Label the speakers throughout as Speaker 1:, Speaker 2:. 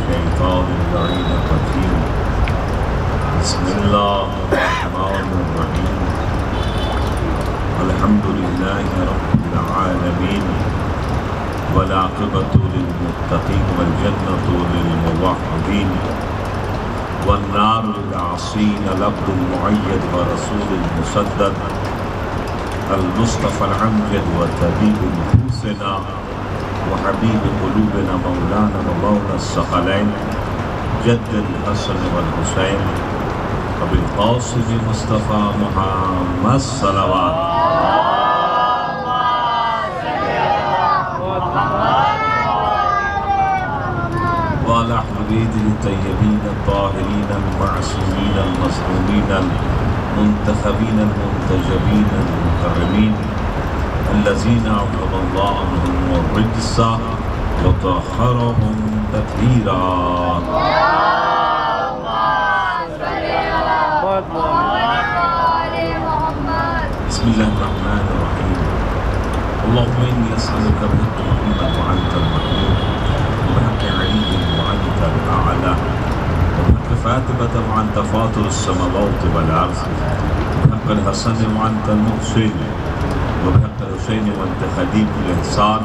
Speaker 1: الشيطان اللعين الرجيم بسم الله الرحمن الرحيم الحمد لله رب العالمين والعاقبة للمتقين والجنة للموحدين والنار للعاصين العبد المؤيد ورسول المسدد المصطفى الأمجد وطبيب نفوسنا وحبيب قلوبنا مولانا ومولى الثقلين جد الحسن والحسين وبالقاسم مصطفى محمد صلوات وعلى أهل بيته الطيبين الطاهرين المعصومين المظلومين المنتخبين المنتجبين المكرمين الذين عظم الله عنهم الرجس وطهرهم تطهيرا. بسم الله الرحمن الرحيم. اللهم إني أسألك بحق محمد وأنت المحمود وبحق علي وأنت الأعلى وبحق فاطمة وأنت فاطر السماوات والأرض وبحق الحسن وأنت المحسن وبحق الحسين وأنت خديم الإحسان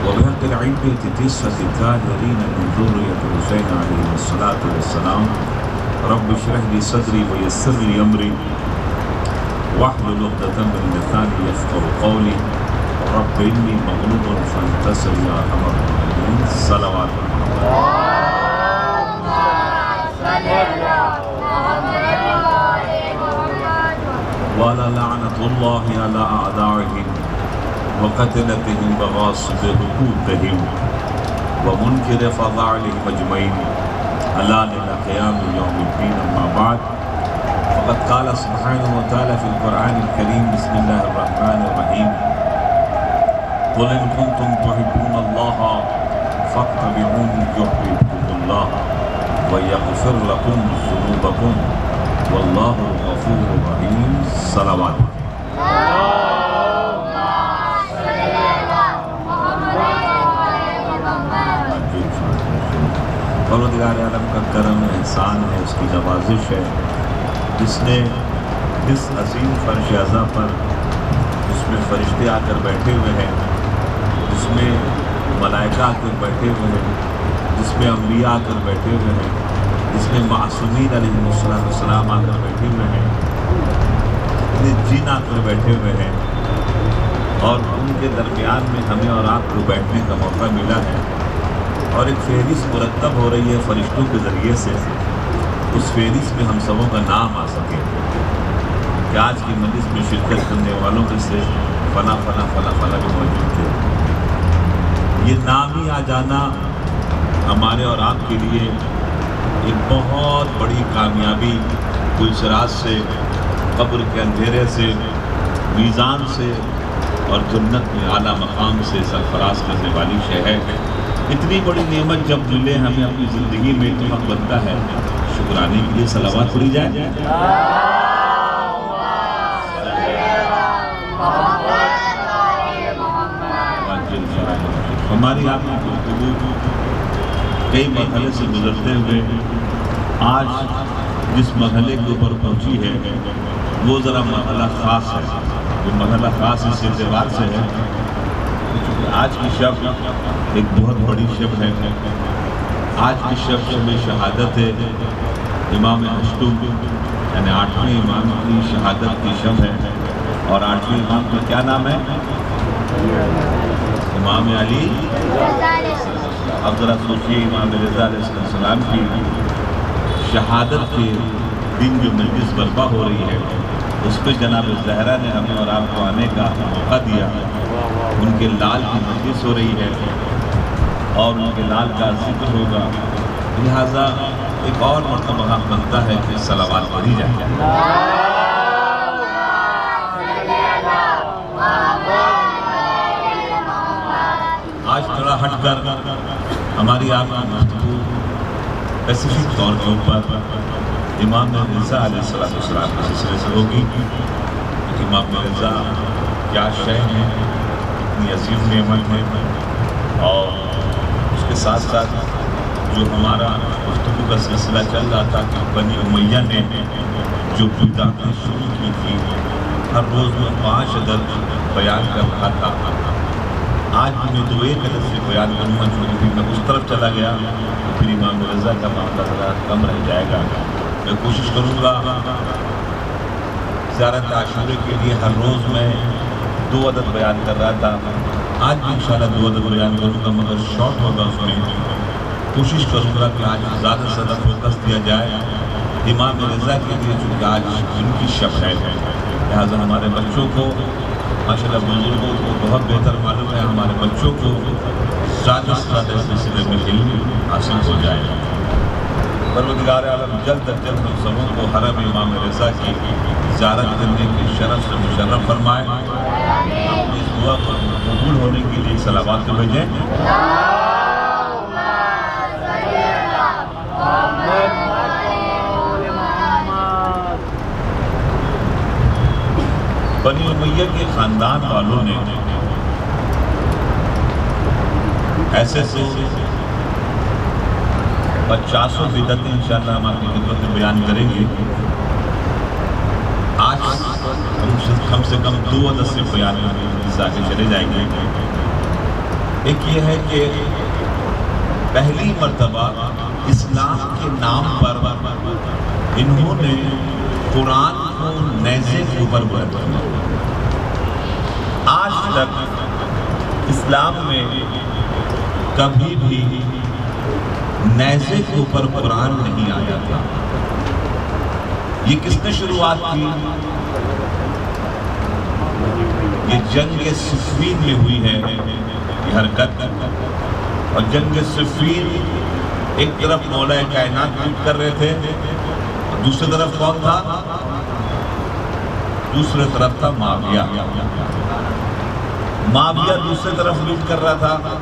Speaker 1: وبحق العلة تسعة الطاهرين من ذرية الحسين عليه الصلاة والسلام رب اشرح لي صدري ويسر لي أمري واحلل عقدة من لساني يفقهوا قولي رب إني مغلوب فانتصر يا أرحم الراحمين. صلوات ولا لعنة الله على أعدائهم وقتلتهم وغاصب حقوقهم ومنكر فضائلهم أجمعين ألا إلى قيام يوم الدين. أما بعد فقد قال سبحانه وتعالى في القرآن الكريم بسم الله الرحمن الرحيم قل إن كنتم تحبون الله فاتبعوني يحببكم الله ويغفر لكم ذنوبكم والله غفور رحيم. صلوات. پروردگار عالم کا کرم احسان ہے، اس کی نوازش ہے، جس نے اس عظیم فرش اعضا پر جس میں فرشتے آ کر بیٹھے ہوئے ہیں، جس میں ملائکہ آ کر بیٹھے ہوئے ہیں، جس میں انبیاء آ کر بیٹھے ہوئے ہیں، جس میں معصومین علیہ السلام آ کر بیٹھے ہوئے ہیں، جن آ کر بیٹھے ہوئے ہیں، اور ان کے درمیان میں ہمیں اور آپ کو بیٹھنے کا موقع ملا ہے، اور ایک فہرست مرتب ہو رہی ہے فرشتوں کے ذریعے سے. اس فہرست میں ہم سبوں کا نام آ سکے کہ آج کی مجلس میں شرکت کرنے والوں میں سے فلاں فلاں فلاں فلاں بھی موجود تھے. یہ نام ہی آ جانا ہمارے اور آپ کے لیے ایک بہت بڑی کامیابی، پلسرات سے، قبر کے اندھیرے سے، میزان سے اور جنت میں اعلیٰ مقام سے سرفراز کرنے والی شے ہے. اتنی بڑی نعمت جب ملے ہمیں اپنی زندگی میں تو حق بنتا ہے شکرانے کے لیے صلوات پڑھی جائے. ہماری آپ کی گفتگو کئی مرحلے سے گزرتے ہوئے آج جس مرحلے کے اوپر پہنچی ہے وہ ذرا مرحلہ خاص ہے. وہ مرحلہ خاص اس اعتبار سے ہے آج کی شب ایک بہت بڑی شب ہے. آج کی شب شہادت ہے امام اشتم، یعنی 8ویں امام کی شہادت کی شب ہے. اور 8ویں امام کا کیا نام ہے؟ امام علی. اب ذرا سوچیے امام رضا علیہ السلام کی شہادت کے دن جو مجلس برپا ہو رہی ہے اس پہ جناب زہرا نے ہمیں اور آپ کو آنے کا موقع دیا. ان کے لال کی مجلس ہو رہی ہے اور ان کے لال کا ذکر ہوگا، لہٰذا ایک اور مرتبہ حق بنتا ہے کہ صلوات پڑھی جائے. آج تھوڑا ہٹ کر ہماری آپ کی گفتگو اسپیسیفک طور کے اوپر امام رضا علیہ السلام کے سلسلے سے ہوگی. امام رضا کیا شے ہے، اتنی عظیم نعمت ہے، اور اس کے ساتھ ساتھ جو ہمارا گفتگو کا سلسلہ چل رہا تھا کہ بنی امیہ نے جو بدعتیں شروع کی تھی، ہر روز میں 5 عدد بیان کر رہا تھا. آج میں 2-1 عدد سے بیان کروں گا، چونکہ میں اس طرف چلا گیا تو پھر امام رضا کا معاملہ ذرا کم رہ جائے گا. میں کوشش کروں گا زیارت عاشورہ کے لیے ہر روز میں 2 عدد بیان کر رہا تھا، آج بھی انشاءاللہ 2 عدد بیان کروں گا، مگر شارٹ ہوگا. اس میں کوشش کروں گا کہ آج زیادہ سے زیادہ فوکس دیا جائے امام رضا کے لیے، چونکہ آج ان کی شب ہے. لہٰذا ہمارے بچوں کو ماشاءاللہ بزرگوں کو بہت بہتر معلوم ہے، ہمارے بچوں کو زیادہ سے زیادہ اس سلسلے میں علم حاصل ہو جائے. پروردگار عالم جلد از جلد ہم سبوں کو حرم امام رضا کی زیارت کرنے کے شرف سے مشرف فرمائے. اپنی اس دعا کو قبول ہونے کے لیے صلوات کو بھیجیں. بنی امیہ کے خاندان والوں نے ایسے سے 50 بدعتیں انشاءاللہ ہم آپ کی خدمت میں بیان کریں گے. آج کم سے کم 2 عدد سے بیان آگے چلے جائیں گے. ایک یہ ہے کہ پہلی مرتبہ اسلام کے نام پر انہوں نے قرآن کو نیزے کے اوپر بلند کیا. آج تک اسلام میں کبھی بھی نیزے کے اوپر قرآن نہیں آیا تھا. یہ کس نے شروعات کی؟ یہ جنگ صفین میں ہوئی ہے یہ حرکت. اور جنگ صفین ایک طرف مولا کائنات لوٹ کر رہے تھے، دوسری طرف کون تھا؟ دوسری طرف تھا معاویہ. معاویہ دوسری طرف لوٹ کر رہا تھا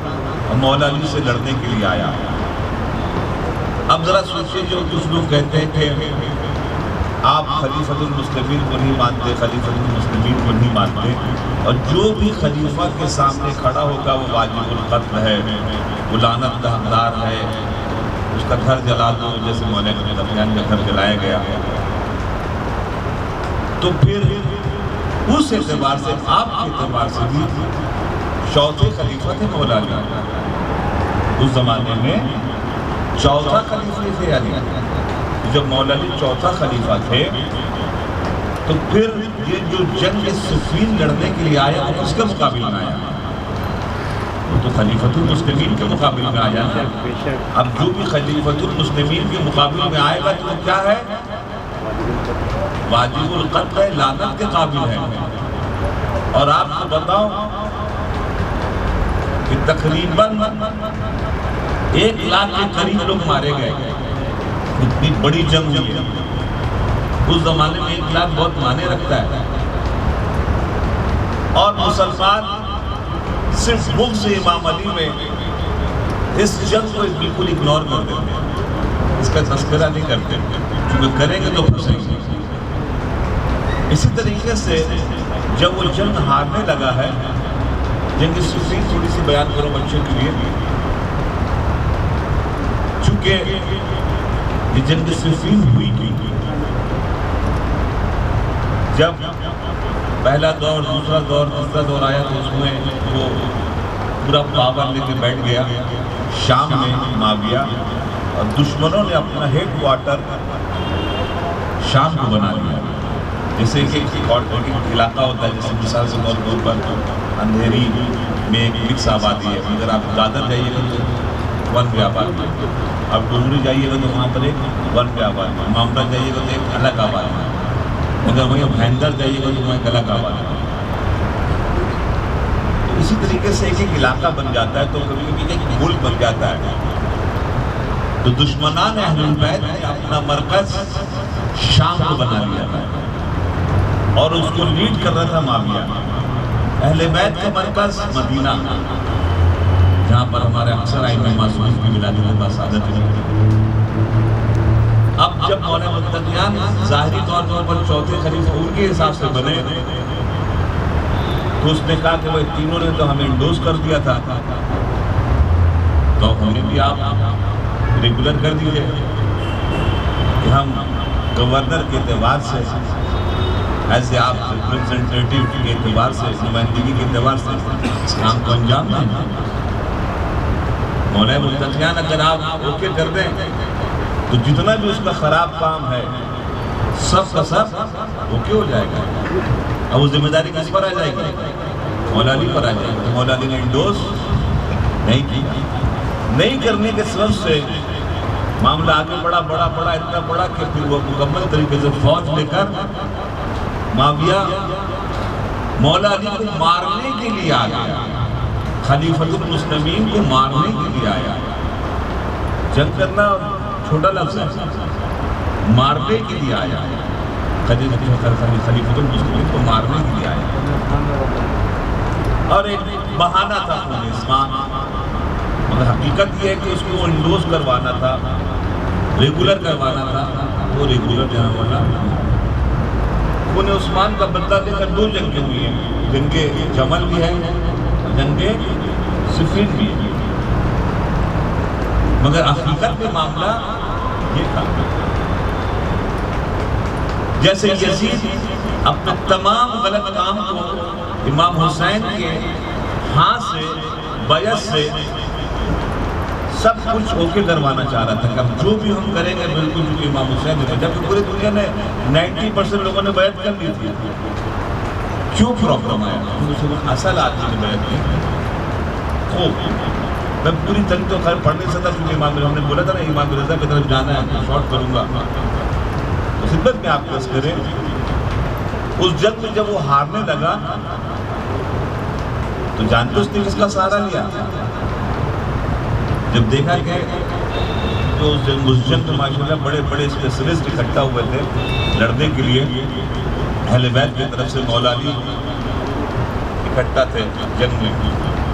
Speaker 1: اور مولا علی سے لڑنے کے لیے آیا. اب ذرا سوچئے، جو کچھ لوگ کہتے ہیں کہ آپ خلیفۃ المسلمین کو نہیں مانتے، خلیفۃ المسلمین کو نہیں مانتے، اور جو بھی خلیفہ کے سامنے کھڑا ہوگا وہ واجب القتل ہے، وہ لعنت کا حقدار ہے، اس کا گھر جلا دو، جیسے مولانا قادیانی کا گھر جلایا گیا. تو پھر اس اعتبار سے، آپ کے اعتبار سے بھی چوتھے خلیفہ تھے مولا علی. اس زمانے میں چوتھا خلیفہ تھے علی. جب مولا علی چوتھا خلیفہ تھے تو پھر یہ جو جنگ صفین لڑنے کے لیے آیا وہ کس کے مقابل میں آیا؟ وہ تو خلیفۃ المسلمین کے مقابل میں آیا ہے. اب جو بھی خلیفۃ المسلمین کے مقابل میں آئے گا تو کیا ہے؟ واجب القتل ہے، لعنت کے قابل ہے. اور آپ کو بتاؤ کہ تقریباً 1 لاکھ کے قریب لوگ مارے گئے. اتنی بڑی جنگ ہوئی ہے. اس زمانے میں 1 لاکھ بہت معنی رکھتا ہے. اور مسلمان صرف بغض امام علی میں اس جنگ کو بالکل اگنور کر دیتے ہیں، اس کا تذکرہ نہیں کرتے، چونکہ کریں گے تو پھنسیں گے. اسی طریقے سے جب وہ جنگ ہارنے لگا ہے، جنگ صفین تھوڑی سی بیان کرو بچوں کے لیے، چونکہ یہ جنگ صفین ہوئی کی جب پہلا دور، دوسرا دور، تیسرا دور آیا تو اس میں وہ پورا پاور لے کے بیٹھ گیا شام میں معاویہ، اور دشمنوں نے اپنا ہیڈ کوارٹر شام کو بنا لیا. جیسے کہ ایک علاقہ ہوتا ہے، جیسے مثال سے طور پر اندھیری میں ایک مکس آبادی ہے. اگر آپ دادر جائیے گا تو 1 پہ آبادی ہے، آپ ڈومری جائیے گا تو وہاں پر ایک 1 پہ آبادی ہے، مامرا جائیے گا تو ایک الگ آبادی ہے، اگر وہیں بھینڈر جائیے گا تو وہاں ایک الگ آبادی ہے. تو اسی طریقے سے ایک علاقہ بن جاتا ہے تو کبھی کبھی ایک ملک بن جاتا ہے. تو دشمنان اہل البیت نے اپنا مرکز شام کو بنا لیا تھا اور اس کو لیڈ کر رہا تھا معاویہ. اہل بیت کا مرکز مدینہ، جہاں پر ہمارے اکثر ائمہ معصومین کی ولادت بسعادت ہوئی. اب جب مولا متقیان ظاہری طور پر چوتھے خلیفہ ان کے حساب سے بنے تو اس نے کہا کہ وہ تینوں نے تو ہمیں انڈوز کر دیا تھا، تو ہم نے بھی آپ ریگولر کر دیجیے کہ ہم گورنر کے اعتبار سے ایسے آپ ریپرزنٹیٹیو کے اعتبار سے نمائندگی کے اعتبار سے اس کام کو انجام دیں. مولانا مفتیان اگر آپ اوکے کر دیں تو جتنا بھی اس کا خراب کام ہے سب کا سب اوکے ہو جائے گا. اب وہ ذمہ داری کس پر آ جائے گی؟ مولا علی پر آ جائے گی. مولا علی نے انڈوز نہیں کیا. نہیں کرنے کے سبب سے معاملہ آگے بڑا اتنا بڑا کہ پھر وہ مکمل طریقے سے فوج لے کر معاویہ مولا علی کو مارنے کے لیے آیا. خلیفۃ المسلمین کو مارنے کے لیے آیا. جنگ کرنا چھوٹا لفظ ہے، مارنے کے لیے آیا. خلیفۃ المسلمین کو مارنے کے لیے آیا. اور ایک بہانہ تھا خون عثمان، مگر حقیقت یہ ہے کہ اس کو انڈوز کروانا تھا، ریگولر کروانا تھا. وہ ریگولر جانے والا خون عثمان کا بدلہ لے کر 2 جنگیں ہوئی ہیں. جنگ جمل بھی ہے، جنگ صفین بھی ہے. مگر حقیقت میں معاملہ یہ تھا جیسے یزید اپنے تمام غلط کام کو امام حسین کے ہاتھ سے بیعت سے سب کچھ اوکے کروانا چاہ رہا تھا کہ اب جو بھی ہم کریں گے بالکل جو امام حسین نے، جبکہ پوری دنیا نے 90% لوگوں نے بیعت کر لی تھی. کیوں پرابلم آیا؟ کیونکہ اصل آدمی نے بیعت کی. خوب میں پوری تاریخ تو خیر پڑھ نہیں سکتا کیونکہ امام ہم نے بولا تھا نا امام رضا کی طرف جانا ہے تو شارٹ کروں گا. تو خدمت میں آپ پیش کریں اس جنگ میں جب وہ ہارنے لگا تو جانتے اس نے کس کا سہارا لیا؟ جب دیکھا کہ تو اس جنگ میں ماشاءاللہ بڑے بڑے اسپیشلسٹ اکٹھا ہوئے تھے لڑنے کے لیے. اہل بیت کی طرف سے مولا علی اکٹھا تھے جنگ میں.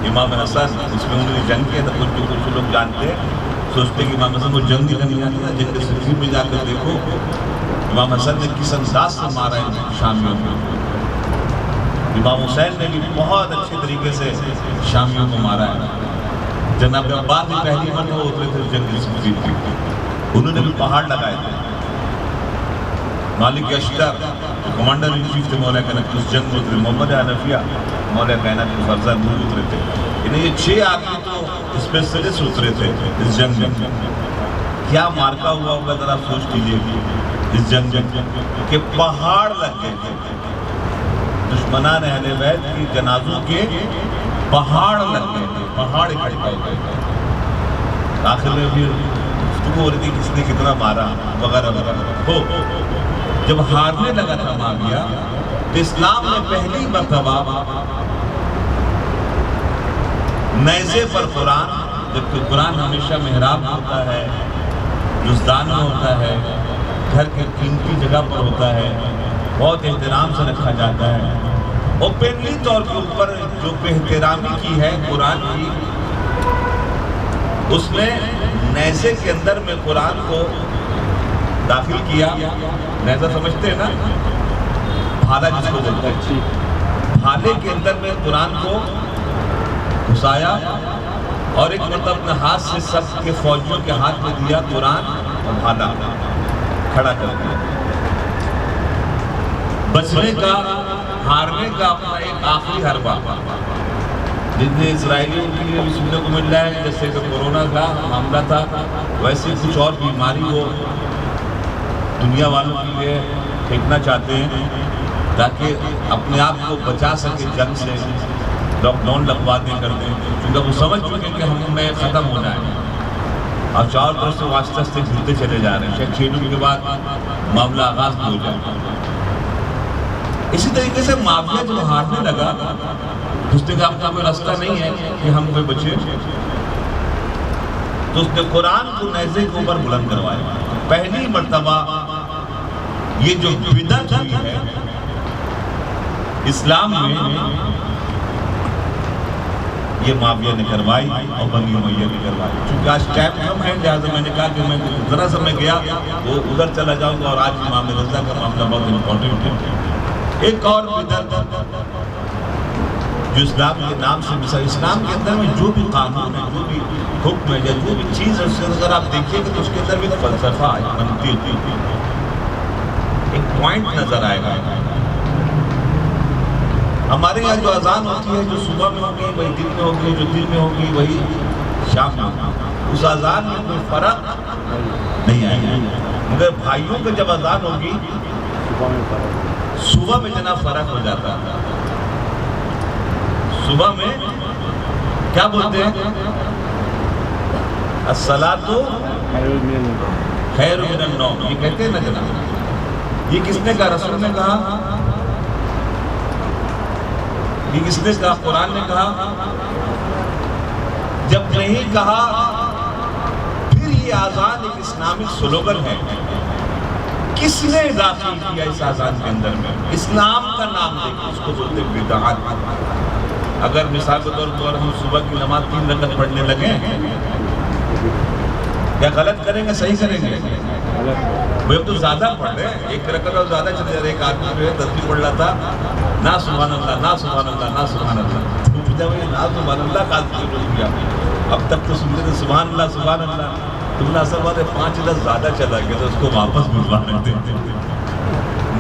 Speaker 1: امام حسن اس میں انہوں نے جنگ کیا تھا. کچھ لوگ جانتے ہیں سوچتے کہ امام حسن کو جنگ نہیں کرنی آتی تھا. جنگ صفین میں جا کر دیکھو امام حسن نے کس انداز سے مارا ہے شامیوں کو. امام حسین نے بھی بہت اچھے طریقے سے شامیوں کو مارا ہے. جناب عباس بھی پہلی مرتبہ وہ اترے تھے جنگ صفین کی. انہوں نے بھی پہاڑ لگائے تھے. مالک اشتر کمانڈر ان چیف تھے مولا کائنات اس جنگ میں اترے. محمد حنفیہ مولا کائنات کے فرزند دور اترے تھے. انہیں یہ 6 آدمی تو اسپیشلسٹ اترے تھے اس جنگ میں. کیا مارکا ہوا ہوگا ذرا سوچ لیجیے اس جنگ کہ پہاڑ لگ گئے تھے. دشمنان اہل بیت کی جنازوں کے پہاڑ لگ گئے تھے. پہاڑ اکٹھا ہو گئے تھے. آخر میں بھی گفتگو ہو رہی تھی کس نے کتنا مارا وغیرہ وغیرہ. جب ہارنے لگا تھا معاویہ تو اسلام میں پہلی مرتبہ نیزے پر قرآن، جبکہ قرآن ہمیشہ محراب میں ہوتا ہے، جزدان میں ہوتا ہے، گھر کے قیمتی جگہ پر ہوتا ہے، بہت احترام سے رکھا جاتا ہے. اوپنلی طور کے اوپر جو بے احترامی کی ہے قرآن کی، اس نے نیزے کے اندر میں قرآن کو داخل کیا. نیزہ سمجھتے ہیں نا، بھالا جس کو بولتے ہیں. بھالے کے اندر میں قرآن کو گھسایا اور ایک مرتبہ اپنے ہاتھ سے سب کے فوجیوں کے ہاتھ میں دیا قرآن اور بھالا کھڑا کر دیا. بچنے کا، ہارنے کا اپنا ایک آخری حربہ جتنے اسرائیلیوں کے لیے بھی سننے کو مل رہا ہے جیسے کہ کورونا کا معاملہ تھا، ویسے کچھ اور بیماری وہ دنیا والوں کے لیے پھینکنا چاہتے ہیں تاکہ اپنے آپ کو بچا سکے جنگ سے. لاک ڈاؤن لگوا دیں کر دیں کیونکہ وہ سمجھ چکے کہ ہمیں ختم ہونا ہے اور چار طرف سے واسطہ سے گھرتے چلے جا رہے ہیں. شاید 6 دن کے بعد معاملہ آغاز ہو جائے. اسی طریقے سے معاویہ جب ہارنے لگا اس نے کہا اپنا کوئی راستہ نہیں ہے کہ ہم کوئی بچے، تو اس نے قرآن کو نیزے کے اوپر بلند کروایا. پہلی مرتبہ یہ جو بدعت ہوئی ہے اسلام میں یہ معاویہ نے کروائی اور بنی امیہ نے کروائی. چونکہ آج ٹائم کم ہے لہٰذا میں نے کہا کہ میں ذرا سا میں گیا وہ ادھر چلا جاؤں گا اور آج امام رضا کا معاملہ بہت امپورٹنٹ ہے. ایک اور بدعت جو اسلام کے نام سے مثال اسلام کے اندر میں جو بھی قانون ہے، جو بھی حکم ہے یا جو بھی چیز ہے، اس سے اگر آپ دیکھیے کہ تو اس کے اندر بھی ایک فلسفہ منطق ایک پوائنٹ نظر آئے گا. ہمارے یہاں جو اذان ہوتی ہے، جو صبح میں ہوگی وہی دن میں ہوگی، جو دن میں ہوگی وہی شام میں ہوگی، اس اذان میں کوئی فرق نہیں آئے گا. مگر بھائیوں کے جب اذان ہوگی صبح میں جناب فرق ہو جاتا ہے. صبح میں کیا بولتے ہیں؟ الصلاۃ خیر من النوم، یہ کہتے ہیں نا جناب. یہ کس نے کہا؟ رسول نے کہا؟ یہ کس نے کہا؟ قرآن نے کہا؟ جب نہیں کہا پھر یہ اذان ایک اسلامک سلوگن ہے. کس نے داخل کیا اس اذان کے اندر میں؟ اسلام کا نام دے کے اس کو بولتے بدعت. اگر مثال کے طور پر ہم صبح کی نماز 3 رکعت پڑھنے لگے، کیا غلط کریں گے صحیح کریں گے؟ وہ تو زیادہ پڑھ رہے ہیں، 1 رکعت اور زیادہ چلے جا رہے. ایک آدمی جو ہے تسبیح پڑھ رہا تھا، نا سبحان اللہ نا سبحان اللہ نا سبحان اللہ. تو پوچھا وہ نا سبحان اللہ کا ذکر کیا، اب تک تو سنتے تھے سبحان اللہ سبحان اللہ. تو بلا اصل بات ہے 5 لفظ زیادہ چلا گیا تو اس کو واپس بلوا رہے تھے.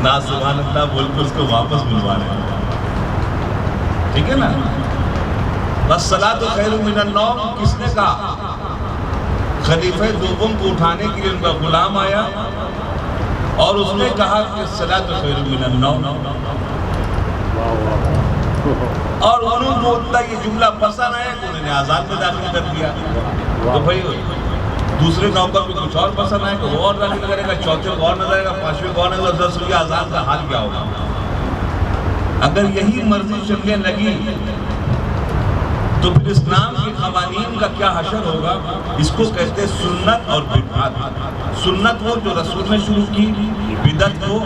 Speaker 1: نا سبحان اللہ بول کر اس کو واپس بلوا رہے ہیں. ٹھیک ہے نا؟ الصلاۃ خیر من النوم کس نے کہا؟ خلیفہ دوم کو اٹھانے کے لیے ان کا غلام آیا اور اس نے کہا کہ الصلاۃ خیر من النوم، اور انہوں کو اتنا یہ جملہ پسند ہے کہ انہوں نے اذان میں داخل کر دیا. تو بھائی دوسرے نوکر کو کچھ اور پسند ہے کہ وہ اور داخل کرے گا، چوتھے کو اور نظر آئے گا، 5ویں کو اور نظر آئے گا. 10 اذان کا حال کیا ہوگا؟ اگر یہی مرضی چلنے لگی تو پھر اسلام کے قوانین کا کیا حشر ہوگا؟ اس کو کہتے ہیں سنت اور بدعت. سنت وہ جو رسول نے شروع کی، بدعت وہ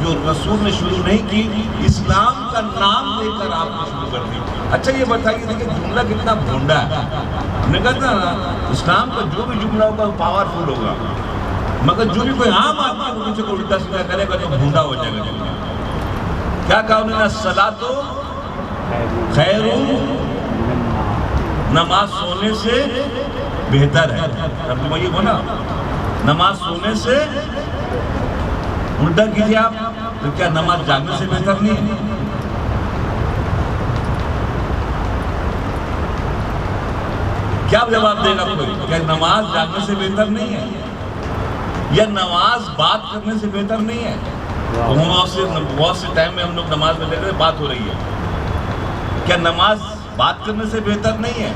Speaker 1: جو رسول نے شروع نہیں کی، اسلام کا نام لے کر آپ نے شروع کر دی. اچھا یہ بتائیے دیکھیں جملہ کتنا بھونڈا ہے. ہم نے کہا نا اسلام کا جو بھی جملہ ہوگا وہ پاورفل ہوگا، مگر جو بھی کوئی عام آدمی کو کسی کو الٹا سیدھا کرے گا تو بھونڈا ہو جائے گا. کیا کہا انہوں نے؟ الصلاۃ خیر، نماز سونے سے بہتر ہے. ترجمہ یہ بولا نماز سونے سے. الٹا کیجیے آپ، تو کیا نماز جاگنے سے بہتر نہیں ہے؟ کیا جواب دے گا کوئی؟ کیا نماز جاگنے سے بہتر نہیں ہے؟ یا نماز بات کرنے سے بہتر نہیں ہے؟ بہت سے ٹائم میں ہم لوگ نماز میں دیکھ رہے بات ہو رہی ہے. کیا نماز بات کرنے سے بہتر نہیں ہے؟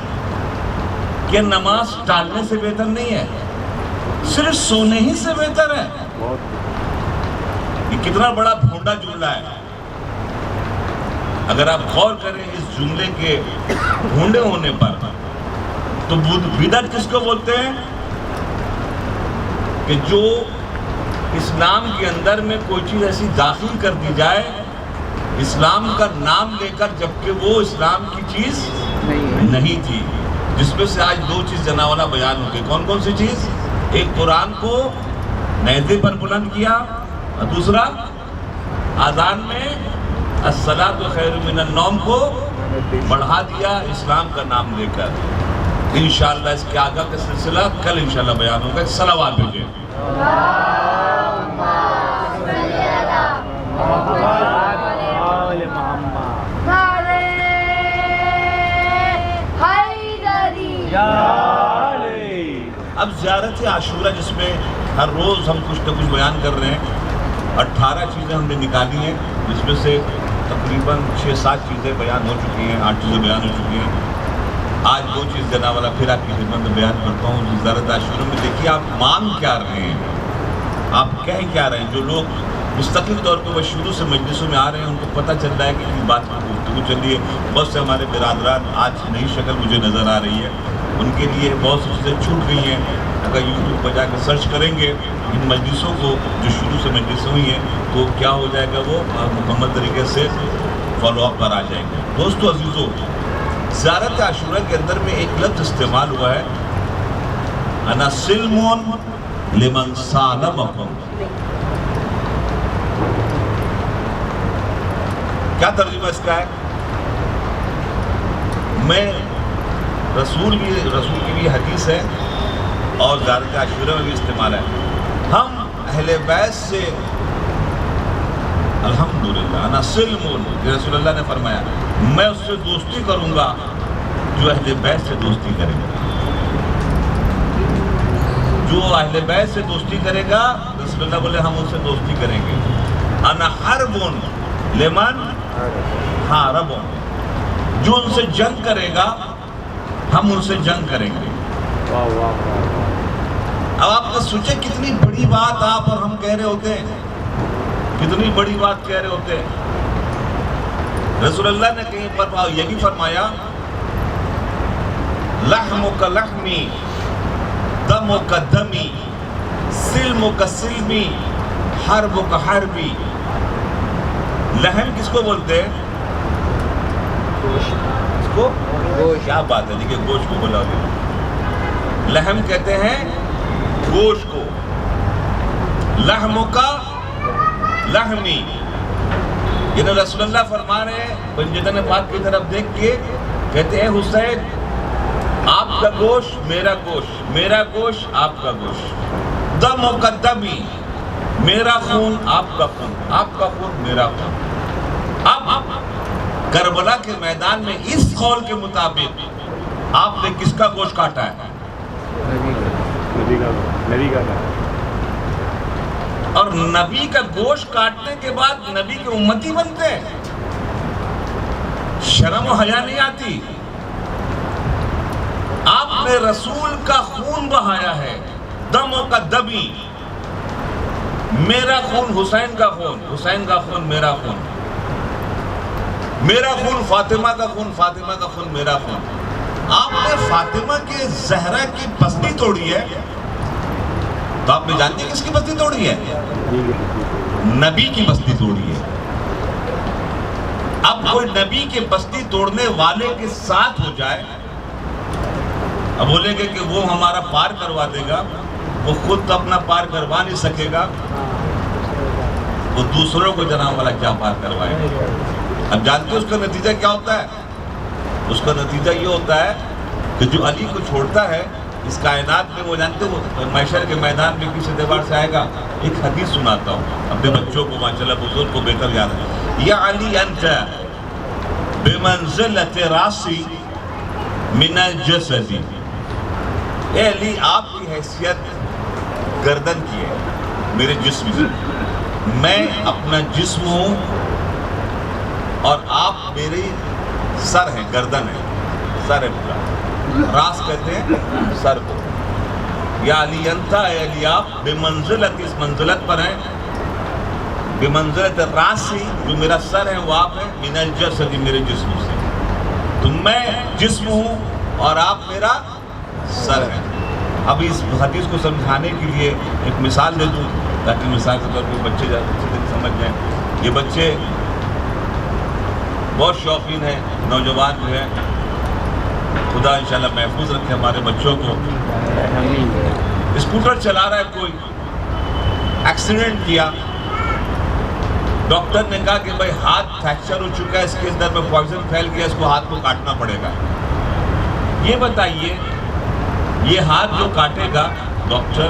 Speaker 1: کیا نماز ٹالنے سے بہتر نہیں ہے؟ صرف سونے ہی سے بہتر ہے؟ یہ کتنا بڑا بھونڈا جملہ ہے. اگر آپ غور کریں اس جملے کے بھونڈے ہونے پر تو بدعت کس کو بولتے ہیں؟ کہ جو اسلام کے اندر میں کوئی چیز ایسی داخل کر دی جائے اسلام کا نام لے کر، جبکہ وہ اسلام کی چیز نہیں تھی. جس میں سے آج 2 چیز جناولا بیان ہو گئی. کون کون سی چیز؟ ایک قرآن کو نیزے پر بلند کیا، اور دوسرا اذان میں الصلاۃ خیر من النوم کو بڑھا دیا اسلام کا نام لے کر. انشاءاللہ اس کے آگے کا سلسلہ کل انشاءاللہ بیان ہوگا. صلوات بھیجیں. اب زیارت عاشورہ جس میں ہر روز ہم کچھ نہ کچھ بیان کر رہے ہیں. 18 چیزیں ہم نے نکالی ہیں، جس میں سے تقریباً 6-7 چیزیں بیان ہو چکی ہیں، 8 چیزیں بیان ہو چکی ہیں. آج 2 چیز جناب والا پھر آپ کی خدمت میں بیان کرتا ہوں. زیارت عاشورہ میں دیکھیے آپ مانگ کیا رہے ہیں، آپ کہہ کیا رہے ہیں. جو لوگ مستقل طور پہ وہ شروع سے مجلسوں میں آ رہے ہیں ان کو پتہ چل رہا ہے کہ اس بات پر گفتگو چل رہی ہے. بہت سے ہمارے برادران آج نئی شکل مجھے نظر آ رہی ہے، ان کے لیے بہت سی چیزیں چھوٹ گئی ہیں. اگر یوٹیوب پر جا کے سرچ کریں گے ان مجلسوں کو جو شروع سے مجلسیں ہوئی ہیں تو کیا ہو جائے گا، وہ مکمل طریقے سے فالو اپ پر آ جائیں گے. دوستو عزیزو، زیارت عاشورہ کے اندر میں ایک لفظ استعمال ہوا ہے، انا سلمون لمن سالمکم. کیا ترجمہ اس کا ہے؟ میں رسول کی بھی حدیث ہے اور زیارت عاشورہ میں بھی استعمال ہے. ہم اہل بیت سے الحمدللہ انا سلم، رسول اللہ نے فرمایا میں اس سے دوستی کروں گا جو اہل بیت سے دوستی کرے گا. جو اہل بیت سے دوستی کرے گا رسول اللہ بولے ہم ان سے دوستی کریں گے. انا حرب لمن حارب، جو ان سے جنگ کرے گا ہم ان سے جنگ کریں گے. اب آپ کو سوچے کتنی بڑی بات آپ اور ہم کہہ رہے ہوتے ہیں، کتنی بڑی بات کہہ رہے ہوتے ہیں. رسول اللہ نے کہیں پر یہ بھی فرمایا لحمک لحمی دمک دمی سلمک سلمی حربک حربی. لحم کس کو بولتے ہیں؟ گوشت. کیا بات ہے دیکھیے، گوشت کو بولا گیا. لحم کہتے ہیں گوشت کو. لحمک لحمی، یعنی رسول اللہ فرما رہے ہیں بنجدن پاک کی طرف دیکھ کے کہتے ہیں حسین آپ کا گوشت میرا گوشت، میرا گوشت آپ کا گوشت. دم و دمی، میرا خون آپ کا خون، آپ کا خون میرا خون. اب کربلا کے میدان میں اس قول کے مطابق آپ نے کس کا گوشت کاٹا ہے؟
Speaker 2: نبی کا.
Speaker 1: اور نبی کا گوشت کاٹنے کے بعد نبی کے امتی بنتے ہیں. شرم و حیا نہیں آتی. آپ نے رسول کا خون بہایا ہے، دموں کا دمی. میرا خون حسین کا خون، حسین کا خون میرا خون. میرا خون فاطمہ کا خون، فاطمہ کا خون میرا خون. آپ نے فاطمہ کے زہرا کی بستی توڑی ہے تو آپ نے جانتے کس کی بستی توڑی ہے؟ نبی کی بستی توڑی ہے. اب کوئی نبی کے بستی توڑنے والے کے ساتھ ہو جائے، اب بولے گے کہ وہ ہمارا پار کروا دے گا، وہ خود تو اپنا پار کروا نہیں سکے گا، وہ دوسروں کو جناب والا کیا پار کروائے گا. اب جانتے ہیں اس کا نتیجہ کیا ہوتا ہے؟ اس کا نتیجہ یہ ہوتا ہے کہ جو علی کو چھوڑتا ہے اس کائنات میں، وہ جانتے ہو محشر کے میدان میں کسی دیوار سے آئے گا. ایک حدیث سناتا ہوں اپنے بچوں کو، ماشاءاللہ بزرگ کو بہتر یاد ہے. یا علی انت بمنزلت راسی من الجسد، اے علی آپ کی حیثیت گردن کی ہے میرے جسم سے. میں اپنا جسم ہوں اور آپ میری سر ہے، گردن ہے، سر ہے پورا. راس کہتے ہیں سر کو. یا علی انتا، اے علی آپ بمنزلت، اس منزلت پر ہیں، بمنزلت راسی، جو میرا سر ہے وہ آپ ہے، من الجسد، میرے جسم سے. تو میں جسم ہوں اور آپ میرا سر ہے. اب اس حدیث کو سمجھانے کے لیے ایک مثال دے دوں تاکہ مثال کے طور پہ بچے سمجھ جائیں. یہ بچے بہت شوقین ہیں، نوجوان جو ہیں، خدا انشاءاللہ محفوظ رکھے ہمارے بچوں کو. اسکوٹر چلا رہا ہے کوئی، ایکسیڈنٹ کیا، ڈاکٹر نے کہا کہ بھائی ہاتھ فریکچر ہو چکا ہے، اس کے اندر میں پوائزن پھیل گیا، اس کو ہاتھ کو کاٹنا پڑے گا. یہ بتائیے یہ ہاتھ جو کاٹے گا ڈاکٹر،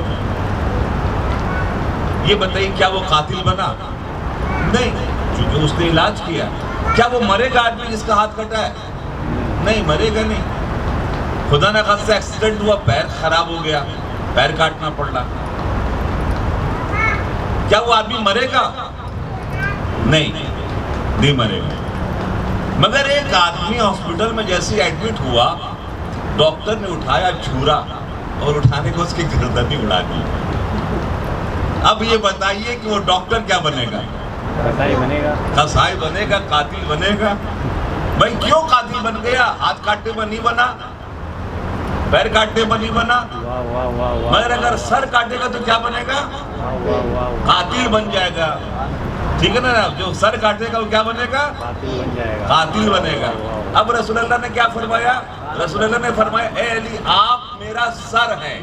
Speaker 1: یہ بتائیے کیا وہ قاتل بنا؟ نہیں، چونکہ اس نے علاج کیا. کیا وہ مرے گا آدمی جس کا ہاتھ کٹا ہے؟ نہیں، مرے گا نہیں. خدا نہ خاصہ ایکسیڈنٹ ہوا، پیر خراب ہو گیا، پیر کاٹنا پڑا، کیا وہ آدمی مرے گا؟ نہیں مرے گا. مگر ایک آدمی ہاسپٹل میں جیسے ایڈمٹ ہوا، ڈاکٹر نے اٹھایا چھورا اور اٹھانے کو اس کی گردن ہی اڑا دی. اب یہ بتائیے کہ وہ ڈاکٹر کیا بنے گا؟ قصائی بنے گا، قاتل بنے گا. بھائی کیوں قاتل بن گیا؟ ہاتھ کاٹنے پر نہیں بنا، پیر کاٹنے پر نہیں بنا. مگر اگر سر کاٹے گا تو کیا بنے گا؟ قاتل بن جائے گا. ٹھیک ہے نا؟ جو سر کاٹے گا وہ کیا بنے گا؟ قاتل بنے گا. اب رسول اللہ نے کیا فرمایا؟ رسول اللہ نے فرمایا اے علی آپ میرا سر ہیں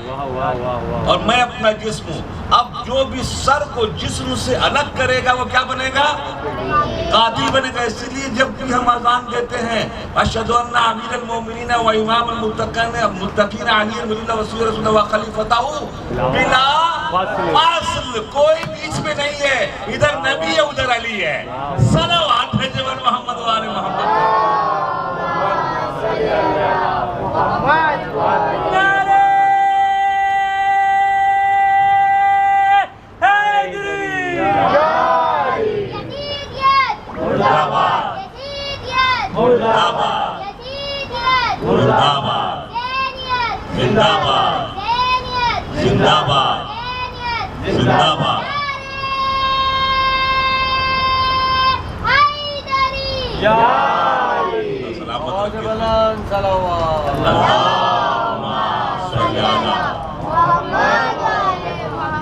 Speaker 1: اور میں اپنا جسم ہوں. اب جو بھی سر کو جسم سے الگ کرے گا وہ کیا بنے گا؟ قاتل بنے گا. اسی لیے جب بھی ہم اذان دیتے ہیں اشہد ان امیر المومنین و امام المتقین علی ولی اللہ وصی رسول اللہ وخلیفتہ بلا فاصل. کوئی بیچ میں نہیں ہے, ادھر نبی ہے ادھر علی ہے. صلوات بھیجے بر محمد و آل محمد.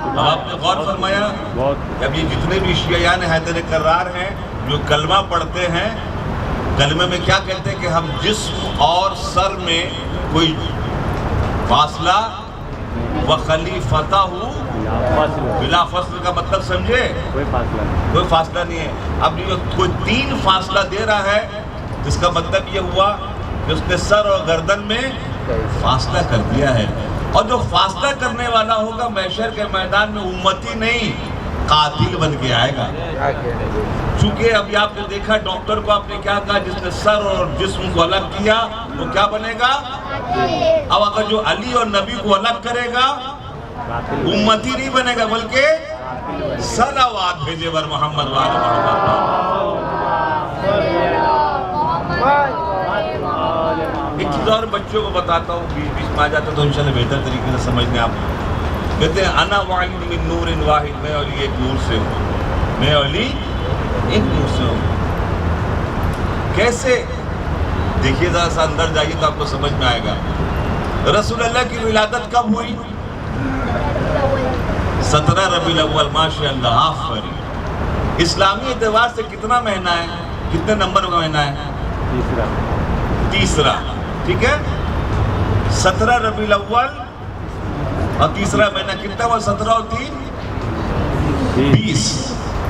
Speaker 1: اب آپ نے غور فرمایا کہ اب یہ جتنے بھی شیعیان حیدر کرار ہیں جو کلمہ پڑھتے ہیں, کلمے میں کیا کہتے ہیں کہ ہم جسم اور سر میں کوئی فاصلہ وخلیفتہ بلا فصل کا مطلب سمجھے؟ کوئی فاصلہ نہیں ہے. اب یہ کوئی 3 فاصلہ دے رہا ہے جس کا مطلب یہ ہوا کہ اس نے سر اور گردن میں فاصلہ کر دیا ہے. اور جو فاصلہ کرنے والا ہوگا محشر کے میدان میں امتی نہیں قاتل بن کے آئے گا. چونکہ ابھی آپ نے دیکھا ڈاکٹر کو آپ نے کیا کہا, جس نے سر اور جسم کو الگ کیا وہ کیا بنے گا؟ اب اگر جو علی اور نبی کو الگ کرے گا امتی نہیں بنے گا بلکہ صلوات بھیجے بر محمد و آل محمد. ایک چیز اور بچوں کو بتاتا ہوں, بیچ میں آ جاتا تو انشاءاللہ بہتر طریقے سے سمجھنے آپ. کہتے ہیں انا وعلی من نور واحد, میں علی ایک نور سے ہوں, میں علی ایک نور سے ہوں. کیسے؟ دیکھیے ذرا سا اندر جائیے تو آپ کو سمجھ میں آئے گا. رسول اللہ کی ولادت کب ہوئی؟ 17 ربیع الاول. ماشاء اللہ, آفرین. اسلامی اعتبار سے کتنا مہینہ ہے, کتنے نمبر کا مہینہ ہے؟ تیسرا. ٹھیک ہے, 17 ربیع الاول اور تیسرا مہینہ کتنا ہوا؟ 17 اور 3 20.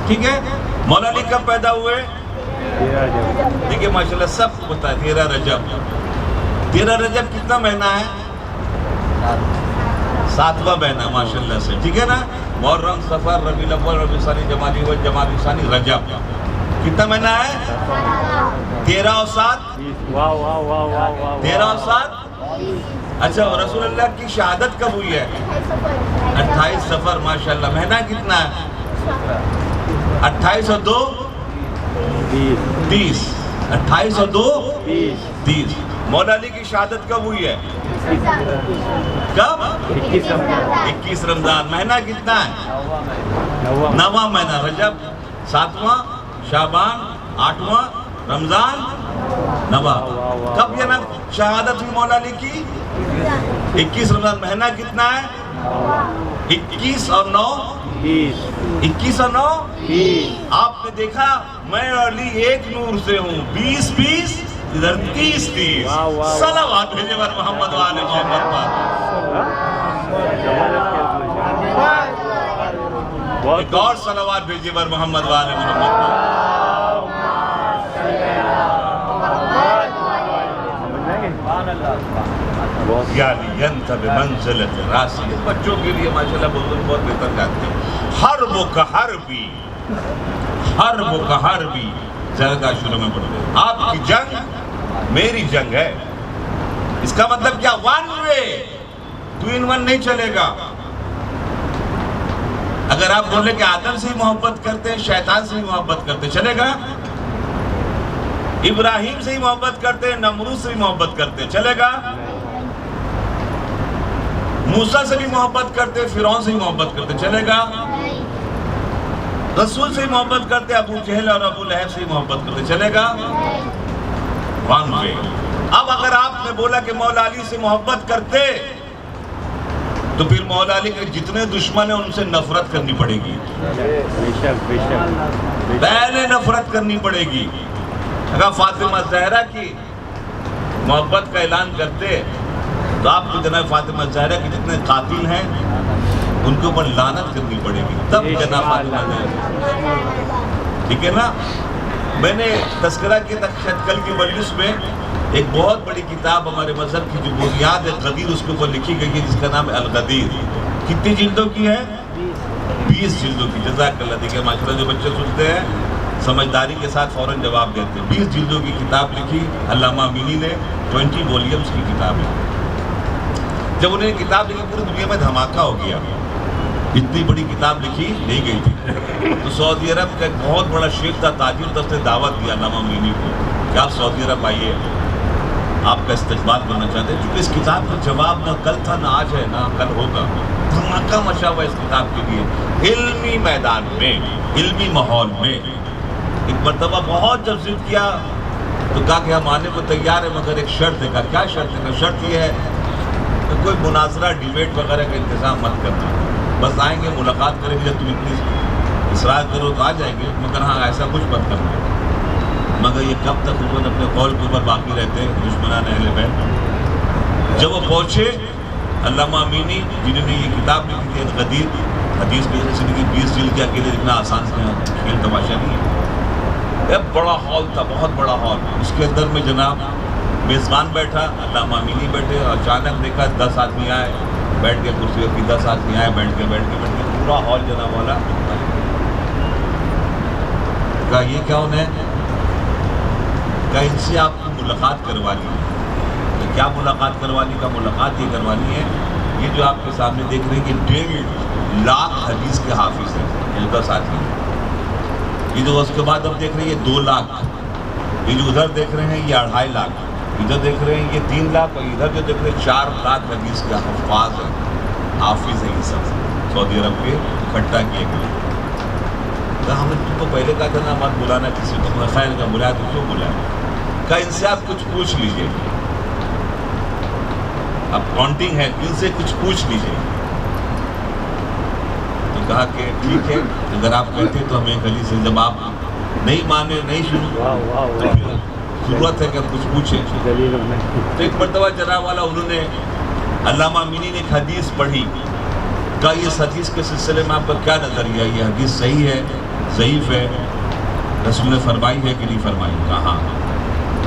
Speaker 1: ٹھیک ہے. مولا علی کب پیدا ہوئے؟ دیکھیے ماشاءاللہ سب کو پتا ہے 13 رجب. 13 رجب کتنا مہینہ ہے؟ 7واں مہینہ ماشاءاللہ سے. ٹھیک ہے نا. محرم, صفر, ربیع الاول, ربیع ثانی, جمادی الاول, جمادی ثانی, رجب. کتنا مہینہ ہے؟ 13 اور 7. 13 اور 7. اچھا, رسول اللہ کی شہادت کب ہوئی ہے؟ 28 صفر. ماشاءاللہ. مہینہ کتنا ہے؟ 28 اور 2 30. 28 اور 2 30. مولا علی کی شہادت کب ہوئی ہے؟ کب؟ 21 رمضان. مہینہ کتنا ہے؟ 9واں مہینہ رجب. 7واں شعبان, 8واں رمضان, 9واں. کب یہ نا شہادت ہوئی مولا علی کی؟ 21 رمضان. مہینہ کتنا ہے؟ 21 اور 9 21 اور 9 آپ نے دیکھا میں علی ایک نور سے ہوں. 20 20 ادھر 30 30. صلوات بھیجے بر محمد و آل محمد پر. ایک اور صلوات بھیجے بر محمد و آل محمد پر. یعنی ینت بمنزلت راسی. بچوں کے لیے ماشاءاللہ بزرگ بہت بہتر گاتے ہیں. حرب کا حربی, حرب کا حربی. زیادہ شروع میں پڑھتے ہیں آپ کی جنگ میری جنگ ہے. اس کا مطلب کیا؟ 1 way 2 in 1 نہیں چلے گا. اگر آپ بولے کہ آدم سے ہی محبت کرتے ہیں, شیطان سے ہی محبت کرتے ہیں, چلے گا؟ ابراہیم سے ہی محبت کرتے ہیں, نمرود سے ہی محبت کرتے ہیں, چلے گا؟ موسیٰ سے بھی محبت کرتے ہیں, فرعون سے ہی محبت کرتے ہیں, چلے گا؟ رسول سے ہی محبت کرتے ہیں, ابو جہل اور ابو لہب سے ہی محبت کرتے ہیں, چلے گا؟ 1 way. اب اگر آپ نے بولا کہ مولا علی سے محبت کرتے تو پھر مولا علی کے جتنے دشمن ہیں ان سے نفرت کرنی پڑے گی. پہلے نفرت کرنی پڑے گی. اگر فاطمہ زہرا کی محبت کا اعلان کرتے تو آپ کو جناب فاطمہ زہرا کے جتنے قاتل ہیں ان کے اوپر لعنت کرنی پڑے گی، تب جناب فاطمہ زہرا، ٹھیک ہے نا؟ میں نے تذکرہ کیا تھا شاید کل کی مجلس میں، ایک بہت بڑی کتاب ہمارے مذہب کی جو بنیاد ہے غدیر، اس کے اوپر لکھی گئی ہے جس کا نام ہے الغدیر۔ کتنی جلدوں کی ہے؟ 20 جلدوں کی۔ جزاک اللہ۔ دیکھیں ماشاءاللہ جو بچے سنتے ہیں سمجھداری کے ساتھ فوراً جواب دیتے ہیں۔ 20 جلدوں کی کتاب لکھی علامہ امینی نے، 20 والیومز کی کتاب ہے۔ جب انہیں کتاب لکھی پوری دنیا میں دھماکہ ہو گیا، اتنی بڑی کتاب لکھی نہیں گئی تھی۔ تو سعودی عرب کا ایک بہت بڑا شیخ تھا، تاجر تھا، اس نے دعوت دیا علامہ امینی کو کہ آپ سعودی عرب آئیے، آپ کا استقبال کرنا چاہتے ہیں، کیونکہ اس کتاب کا جواب نہ کل تھا نہ آج ہے نہ کل ہوگا۔ دھماکہ مچا ہوا اس کتاب کے لیے علمی میدان میں، علمی ماحول میں۔ ایک مرتبہ بہت جب ضد کیا تو کہا کہ ہم آنے کو تیار ہیں مگر ایک شرط ہے۔ کہا کیا شرط ہے؟ شرط یہ ہے کہ کوئی مناظرہ ڈیبیٹ وغیرہ کا انتظام مت کرنا، بس آئیں گے ملاقات کریں گے، جب تم اتنی اصرار کرو تو آ جائیں گے، مگر ہاں ایسا کچھ مت کرنا۔ مگر یہ کب تک حکومت اپنے قول کے اوپر باقی رہتے ہیں دشمنان اہل بیت؟ جب وہ پہنچے علامہ امینی جنہوں نے یہ کتاب لکھی تھی الغدیر، حدیث کی زندگی 20 جلد کے اکیلے اتنا آسان سے کھیل تماشا نہیں ہے۔ ایک بڑا ہال تھا، بہت بڑا ہال، اس کے اندر میں جناب میزبان بیٹھا، علامہ امینی بیٹھے، اور اچانک دیکھا 10 آدمی آئے، بیٹھ کے کرسی پہ، 10 آدمی آئے، بیٹھ کے پورا ہال جناب والا۔ کہا یہ کیا انہیں؟ کہا ان سے آپ کو ملاقات کروانی ہے۔ کیا ملاقات کروانی؟ کا ملاقات یہ کروانی ہے، یہ جو آپ کے سامنے دیکھ رہے ہیں کہ 1.5 لاکھ حدیث کے حافظ ہیں، ان کا ساتھی ہے۔ یہ جو اس کے بعد اب دیکھ رہے ہیں یہ 2 لاکھ، یہ جو ادھر دیکھ رہے ہیں یہ 2.5 لاکھ، ادھر دیکھ رہے ہیں یہ 3 لاکھ، اور ادھر جو دیکھ رہے ہیں 4 لاکھ حدیث کے حفاظ ہیں، حافظ ہیں۔ یہ سب سعودی عرب کے اکٹھا کیے گئے۔ کہا ہم نے تم کو پہلے کہا تھا نا مت بلانا کسی کو، خیر کا بلایا تو کیوں بلایا؟ کہا ان سے آپ کچھ پوچھ لیجئے، اب کاؤنٹنگ ہے، ان سے کچھ پوچھ لیجئے۔ تو کہا کہ ٹھیک ہے اگر آپ کہتے تو ہمیں گلی سے، جب آپ نہیں مانے نہیں شروع تو ضرورت ہے کہ ہم کچھ پوچھیں۔ تو ایک مرتبہ جناب والا انہوں نے علامہ امینی نے ایک حدیث پڑھی، کہا اس حدیث کے سلسلے میں آپ کا کیا نظریہ ہے؟ یہ حدیث صحیح ہے ضعیف ہے؟ رسول نے فرمائی ہے کہ نہیں فرمائی؟ کہا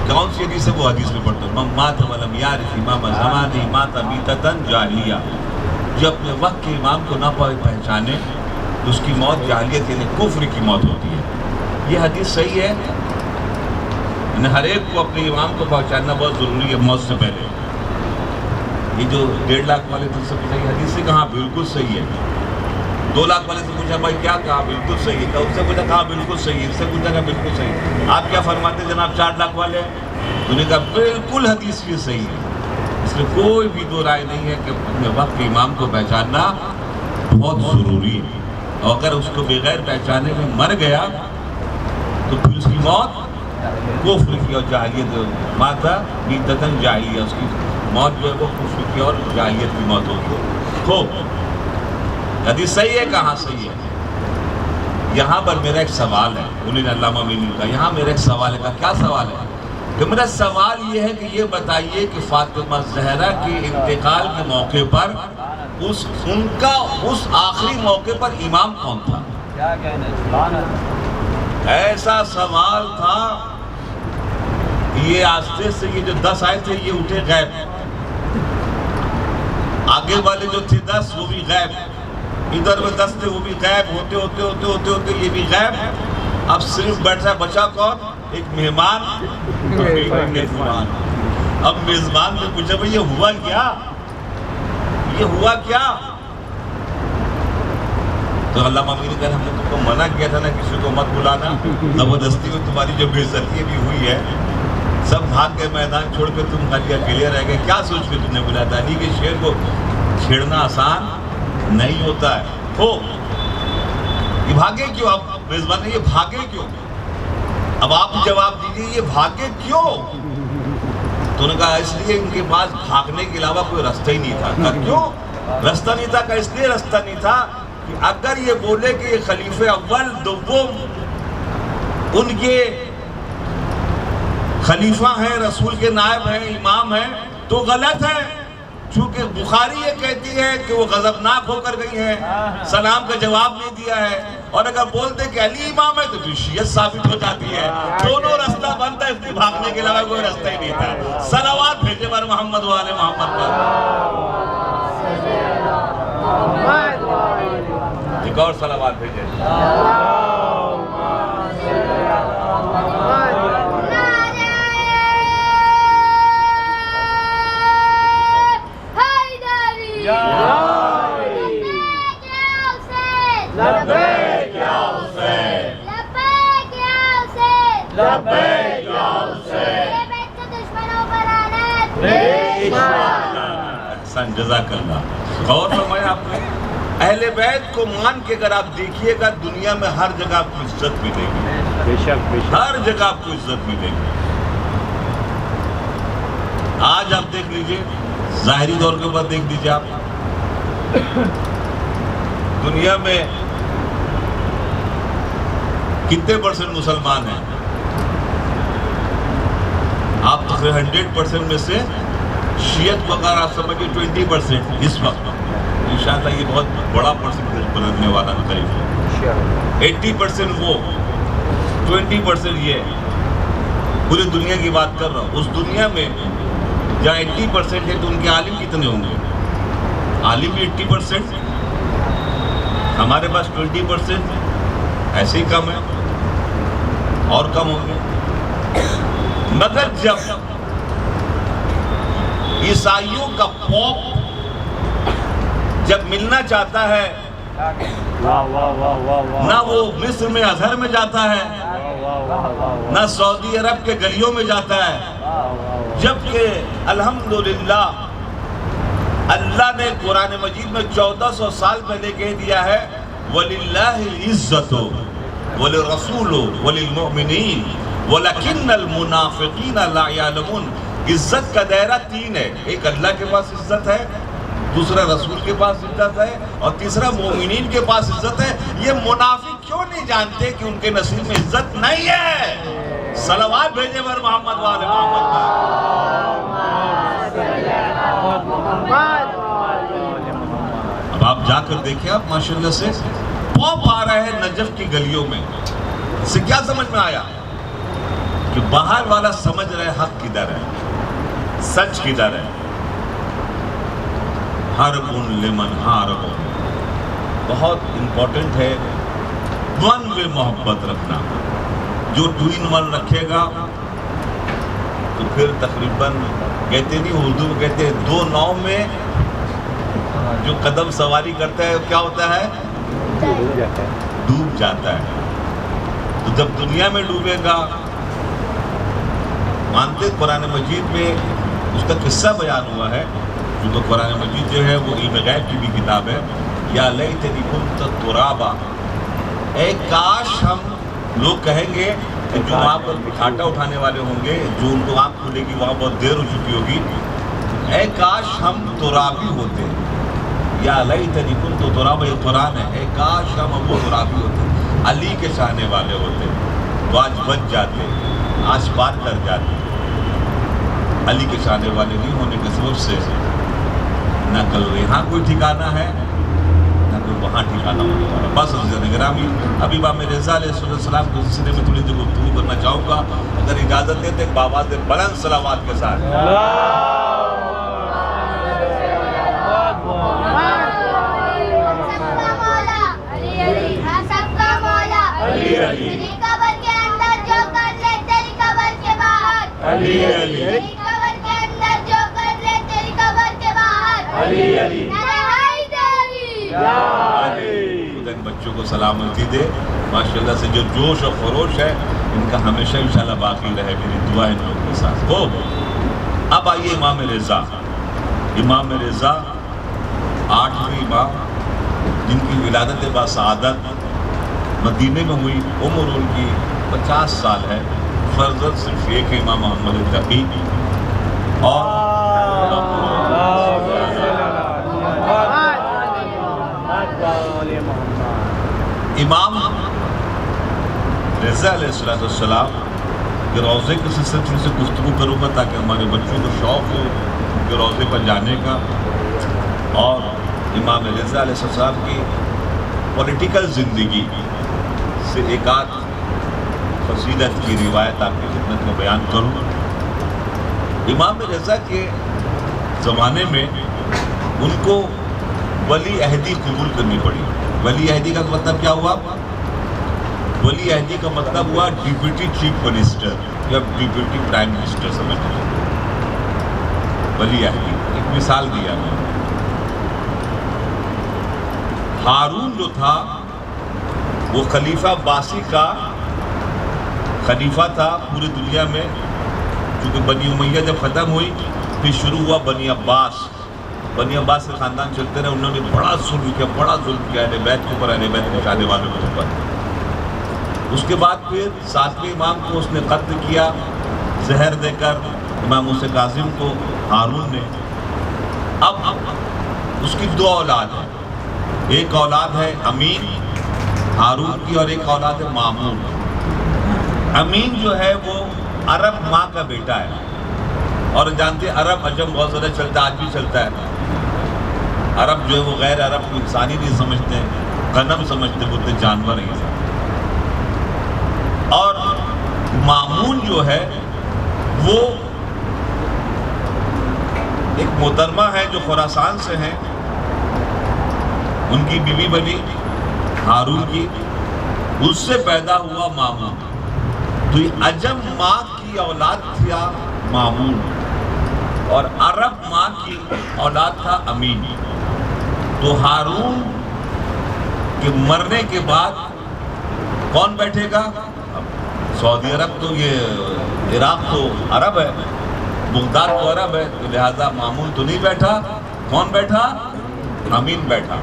Speaker 1: کون سی حدیث ہے؟ وہ حدیث میں پڑھتا ہوں، من مات ولم یعرف امام زمانہ مات میتۃ جاہلیہ، جو اپنے وقت کے امام کو نہ پہچانے تو اس کی موت جاہلیت یعنی کفر کی موت ہوتی ہے۔ یہ حدیث صحیح ہے، یعنی ہر ایک کو اپنے امام کو پہچاننا بہت ضروری ہے موت سے پہلے۔ یہ جو 1.5 لاکھ والے تھے، سب صحیح حدیث سے کہا بالکل صحیح ہے۔ 2 لاکھ والے سے پوچھا بھائی کیا کہا؟ بالکل صحیح ہے۔ اس سے پوچھا کہا بالکل صحیح ہے، اس سے پوچھا کہا بالکل صحیح ہے۔ آپ کیا فرماتے جناب 4 لاکھ والے؟ تو نے کہا بالکل حدیث یہ صحیح ہے۔ اس میں کوئی بھی دو رائے نہیں ہے کہ اپنے وقت کے امام کو پہچاننا بہت ضروری ہے، اور اگر اس کو بغیر پہچانے میں مر گیا تو پھر اس کی موت کفر کی اور جاہلیت، ماتا میتۃ جاہلیہ، اس کی موت جو ہے وہ کفر کی اور جاہلیت کی موت ہوگی۔ خوب، حدیث صحیح ہے؟ کہاں صحیح ہے؟ یہاں پر میرا ایک سوال ہے، انہوں نے علامہ امینی کا، یہاں میرا ایک سوال ہے۔ کہا کیا سوال ہے؟ کہ میرا سوال یہ ہے کہ یہ بتائیے کہ فاطمہ زہرا کے انتقال کے موقع پر ان کا اس آخری موقع پر امام کون تھا؟ ایسا سوال تھا، یہ آستے سے یہ جو 10 آئے تھے یہ اٹھے غیب، آگے والے جو تھے 10 وہ بھی غیب، ادھر میں 10 تھے وہ بھی غیب، ہوتے ہوتے ہوتے ہوتے ہوتے یہ بھی غیب۔ اب صرف بیٹھا بچا کون؟ ایک مہمان۔ اب میزبان نے پوچھا بھئی یہ ہوا کیا؟ یہ ہوا کیا؟ تو علامہ امینی کہا ہم نے تم کو منع کیا تھا نا کسی کو مت بلانا، زبردستی میں تمہاری جو بے عزتی بھی ہوئی ہے، سب بھاگ کے میدان چھوڑ کے تم خالی اکیلے رہ گئے، کیا سوچ کے تم نے بلایا تھا؟ علی کے شیر کو چھیڑنا آسان نہیں ہوتا ہے۔ ہو یہ بھاگے کیوں؟ اب میزبان نے یہ بھاگے کیوں؟ اب آپ جواب دیجیے یہ بھاگے کیوں؟ تو نے کہا اس لیے ان کے پاس بھاگنے کے علاوہ کوئی راستہ ہی نہیں تھا۔ کہا کیوں راستہ نہیں تھا؟ کہ اس لیے راستہ نہیں تھا کہ اگر یہ بولے کہ یہ خلیفہ اول دوم ان کے خلیفہ ہیں، رسول کے نائب ہیں، امام ہیں، تو غلط ہے. چونکہ بخاری یہ کہتی ہے کہ وہ غضبناک ہو کر گئی ہیں، سلام کا جواب نہیں دیا ہے. اور اگر بولتے کہ علی امام ہے تو پھر شیعت ثابت ہو جاتی ہے. دونوں راستہ بنتا ہے، اس لیے بھاگنے کے علاوہ کوئی راستہ ہی نہیں تھا. صلوات بھیجے بر محمد و آل محمد پر. ایک اور صلوات بھیجے. جزاک اللہ. غور فرمائے آپ نے، اہل بیت کو مان کے اگر آپ دیکھیے گا دنیا میں ہر جگہ آپ کو عزت ملے گی. بے شک ہر جگہ آپ کو عزت ملے گی. آج آپ دیکھ لیجئے، ظاہری طور کے اوپر دیکھ لیجئے، آپ دنیا میں کتنے % مسلمان ہیں؟ آپ تقریباً 100% میں سے شیعت وغیرہ آپ سمجھے 20% اس وقت. انشاءاللہ یہ بہت بڑا پرسنٹیج بننے والا قریب ہے. 80% وہ، 20% یہ. پوری دنیا کی بات کر رہا ہوں. اس دنیا میں جہاں 80% ہے تو ان کے عالم کتنے ہوں گے؟ عالم بھی 80%، ہمارے پاس 20% ایسے ہی کم ہے، اور کم ہوں گے. مگر جب عیسائیوں کا پوپ جب ملنا چاہتا ہے، نہ وہ مصر میں ازہر میں جاتا ہے، نہ سعودی عرب کے گلیوں میں جاتا ہے، جبکہ الحمدللہ اللہ نے قرآن مجید میں 1400 سال پہلے کہہ دیا ہے وَلِلَّهِ الْعِزَّةُ وَلِلرَّسُولُ وَلِلْمُؤْمِنِينَ وَلَكِنَّ الْمُنَافِقِينَ لَا يَعْلَمُونَ. عزت کا دائرہ 3 ہے. ایک اللہ کے پاس عزت ہے، دوسرا رسول کے پاس عزت ہے، اور تیسرا مومنین کے پاس عزت ہے. یہ منافق کیوں نہیں جانتے کہ ان کے نصیب میں عزت نہیں ہے؟ صلوات بھیجے بر محمد و آل محمد پر. اب آپ جا کر دیکھیں، آپ ماشاءاللہ سے پوپ آ رہا ہے نجف کی گلیوں میں. اس سے کیا سمجھ میں آیا؟ کہ باہر والا سمجھ رہے حق کدھر ہے، سچ کدھر ہے. حرب لمن حارب. بہت امپورٹنٹ ہے ون وے محبت رکھنا. جو 2 in 1 رکھے گا تو پھر تقریباً کہتے نہیں، اردو میں کہتے ہیں 2 ناؤ میں جو قدم سواری کرتا ہے کیا ہوتا ہے؟ ڈوب جاتا ہے. تو جب دنیا میں ڈوبے گا، مانتے قرآن مجید میں اس کا قصہ بیان ہوا ہے، کیونکہ قرآن مجید جو ہے وہ علم غیب کی بھی کتاب ہے. یا لیتنی کنت ترابا، اے کاش ہم لوگ کہیں گے کہ جو وہاں پر کھاٹا اٹھانے والے ہوں گے، جو ان کو آنکھ کھلے گی وہاں بہت دیر ہو چکی ہوگی، اے کاش ہم ترابی ہوتے. یا لیتنی کنت ترابا، یہ قرآن ہے. اے کاش ہم ابو ترابی ہوتے، علی کے چاہنے والے ہوتے تو آج بچ جاتے، آج پار کر جاتے. علی کے چاہنے والے نہیں ہونے کے سبب سے نہ کل یہاں کوئی ٹھکانہ ہے، نہ کوئی وہاں ٹھکانہ ہونے والا. بس عزیزان گرامی، ابھی امام رضا علیہ السلام کے سلسلے میں تھوڑی دیر گفتگو کرنا چاہوں گا. اگر اجازت دیں تو ایک بآواز بلند صلوات کے ساتھ.
Speaker 2: تیری قبر کے اندر جو کر لے تیری قبر کے باہر، تیری قبر کے اندر جو کر لے تیری قبر کے باہر.
Speaker 1: ان بچوں کو سلامتی دے. ماشاءاللہ سے جو جوش و خروش ہے ان کا ہمیشہ انشاءاللہ باقی رہے. میری دعا ان لوگوں کے ساتھ ہو. اب آئیے امام رضا. امام رضا 8ویں امام، جن کی ولادت با سعادت مدینے میں ہوئی. عمر ان کی 50 سال ہے. فرزند صرف ایک امام محمد تقی. اور امام رضا علیہ السلام کہ روضے کے سلسلے سے گفتگو کروں گا تاکہ ہمارے بچوں کو شوق ہو کہ روضے پر جانے کا، اور امام رضا علیہ السلام کی پولیٹیکل زندگی سے ایک آدھ فصیلت کی روایت آپ کی خدمت میں بیان کروں۔ امام رضا کے زمانے میں ان کو ولی عہدی قبول کرنی پڑی۔ ولی عہدی کا مطلب کیا ہوا؟ ولی عہدی کا مطلب ہوا ڈپٹی چیف منسٹر یا ڈپٹی پرائم منسٹر سمجھ لیں۔ ولی عہدی ایک مثال دیا میں۔ ہارون جو تھا وہ خلیفہ باسی کا خلیفہ تھا پوری دنیا میں، کیونکہ بنی امیہ جب ختم ہوئی پھر شروع ہوا بنی عباس۔ بنی عباس کے خاندان چلتے رہے، انہوں نے بڑا ظلم کیا اہل بیت کے اوپر، اہل بیت کے چاہنے والوں کے اوپر۔ اس کے بعد پھر ساتویں امام کو اس نے قتل کیا زہر دے کر، امام موسیٰ کاظم کو ہارون نے۔ اب اس کی دو اولاد ہیں، ایک اولاد ہے امین ہارون کی اور ایک اولاد ہے مامون۔ امین جو ہے وہ عرب ماں کا بیٹا ہے، اور جانتے ہیں عرب عجم بہت زیادہ چلتا ہے، آج بھی چلتا ہے۔ عرب جو ہے وہ غیر عرب کو انسانی نہیں سمجھتے، غنم سمجھتے، بولتے جانور ہیں۔ اور مامون جو ہے وہ ایک محترمہ ہے جو خراسان سے ہیں، ان کی بیوی بنی ہارون کی، اس سے پیدا ہوا مامون۔ تو یہ عجم ماں کی اولاد تھا مامون، اور عرب ماں کی اولاد تھا امین۔ تو ہارون کے مرنے کے بعد کون بیٹھے گا؟ سعودی عرب تو یہ عراق تو عرب ہے، بغداد تو عرب ہے، تو لہذا مامون تو نہیں بیٹھا، کون بیٹھا؟ امین بیٹھا۔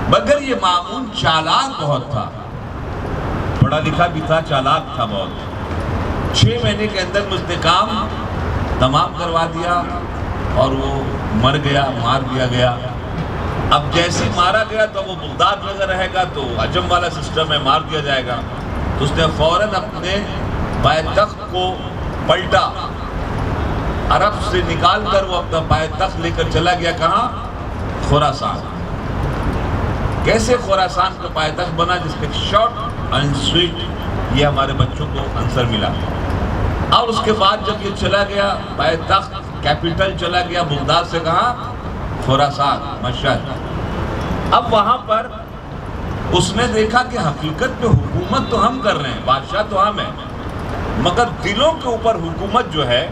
Speaker 1: مگر یہ مامون چالاک بہت تھا، پڑھا لکھا بھی تھا، چالاک تھا بہت۔ 6 مہینے کے اندر میں اس نے کام تمام کروا دیا اور وہ مر گیا، مار دیا گیا۔ اب جیسے مارا گیا تو وہ بغداد میں رہے گا تو عجم والا سسٹم ہے، مار دیا جائے گا۔ تو اس نے فوراً اپنے پائے تخت کو پلٹا، عرب سے نکال کر وہ اپنا پائے تخت لے کر چلا گیا کہاں؟ خراسان۔ کیسے خراسان کا پائے تخت بنا؟ جس کے شارٹ اینڈ سویٹ یہ ہمارے بچوں کو آنسر ملا۔ اور اس کے بعد جب یہ چلا گیا پائے تخت، کیپٹل چلا گیا بغداد سے کہاں؟ خراسان، مشہد۔ اب وہاں پر اس نے دیکھا کہ حقیقت میں حکومت تو ہم کر رہے ہیں، بادشاہ تو ہم ہیں، مگر دلوں کے اوپر حکومت جو ہے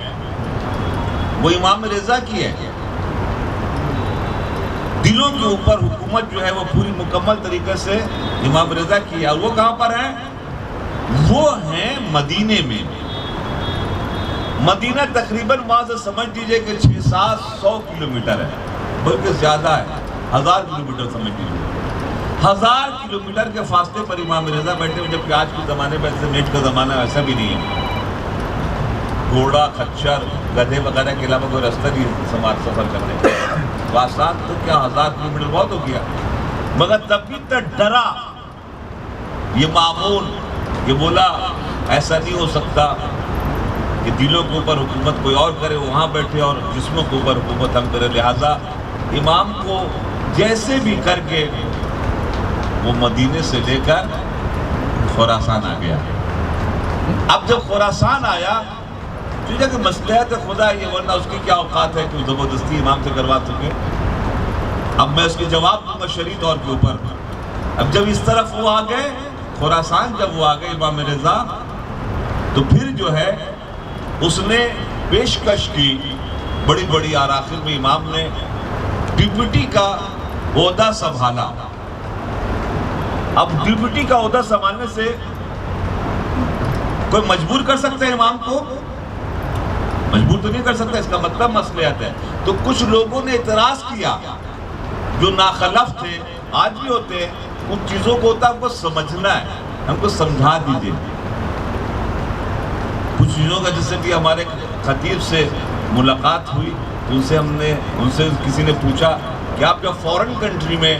Speaker 1: وہ امام رضا کی ہے۔ دلوں کے اوپر حکومت جو ہے وہ پوری مکمل طریقے سے امام رضا کی ہے۔ اور وہ کہاں پر ہیں؟ وہ ہیں مدینے میں۔ مدینہ تقریباً وہاں سے سمجھ لیجئے کہ 600-700 کلومیٹر ہے، بلکہ زیادہ ہے، 1000 کلومیٹر سمجھ لیجئے۔ 1000 کلومیٹر کے فاصلے پر امام رضا بیٹھے ہوئے، جبکہ آج کے زمانے میں ایسے نیٹ کا زمانہ ایسا بھی نہیں ہے۔ گھوڑا، کھچر، گدھے وغیرہ کے علاوہ کوئی راستہ نہیں سفر کرنے کا۔ واسطات تو کیا 1000 کلومیٹر بہت ہو گیا، مگر تب بھی تک ڈرا یہ مامون، یہ بولا ایسا نہیں ہو سکتا کہ دلوں کے اوپر حکومت کوئی اور کرے، وہاں بیٹھے، اور جسموں کے اوپر حکومت ہم کرے۔ لہٰذا امام کو جیسے بھی کر کے وہ مدینے سے لے کر خراسان آ گیا۔ اب جب خراسان آیا تو کہ مصلحت خدا یہ، ورنہ اس کی کیا اوقات ہے کہ زبردستی امام سے کروا سکے۔ اب میں اس کے جواب دوں گا شرعی طور کے اوپر۔ اب جب اس طرف وہ آ گئے خراسان، جب وہ آ گئے امام رضا، تو پھر جو ہے اس نے پیشکش کی بڑی بڑی، اور آخر میں امام نے ڈپٹی کا عہدہ سنبھالا۔ اب ڈپٹی کا عہدہ سنبھالنے سے کوئی مجبور کر سکتا ہے امام کو؟ مجبور تو نہیں کر سکتا، اس کا مطلب مصلحت ہے۔ تو کچھ لوگوں نے اعتراض کیا جو ناخلف تھے، آج بھی ہوتے ہیں، ان چیزوں کو ہوتا ہے ہم کو سمجھنا ہے، ہم کو سمجھا دیجئے۔ کچھ چیزوں کا جیسے کہ ہمارے خطیب سے ملاقات ہوئی، ان سے کسی نے پوچھا کہ آپ جب فورن کنٹری میں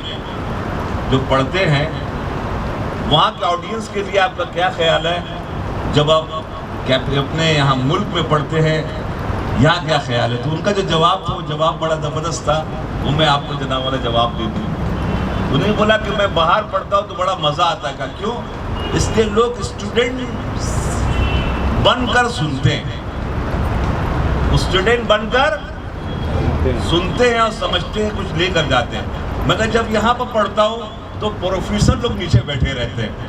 Speaker 1: جو پڑھتے ہیں وہاں کے آڈینس کے لیے آپ کا کیا خیال ہے؟ جب آپ کہ اپنے یہاں ملک میں پڑھتے ہیں، یہاں کیا خیال ہے؟ تو ان کا جو جواب تھا وہ جواب بڑا زبردست تھا، وہ میں آپ کو جناب والا جواب دے دوں۔ انہیں بولا کہ میں باہر پڑھتا ہوں تو بڑا مزہ آتا ہے۔ کہا کیوں؟ اس لیے لوگ اسٹوڈنٹ بن کر سنتے ہیں، اسٹوڈنٹ بن کر سنتے ہیں اور سمجھتے ہیں، کچھ لے کر جاتے ہیں۔ مگر جب یہاں پر پڑھتا ہوں تو پروفیسر لوگ نیچے بیٹھے رہتے ہیں،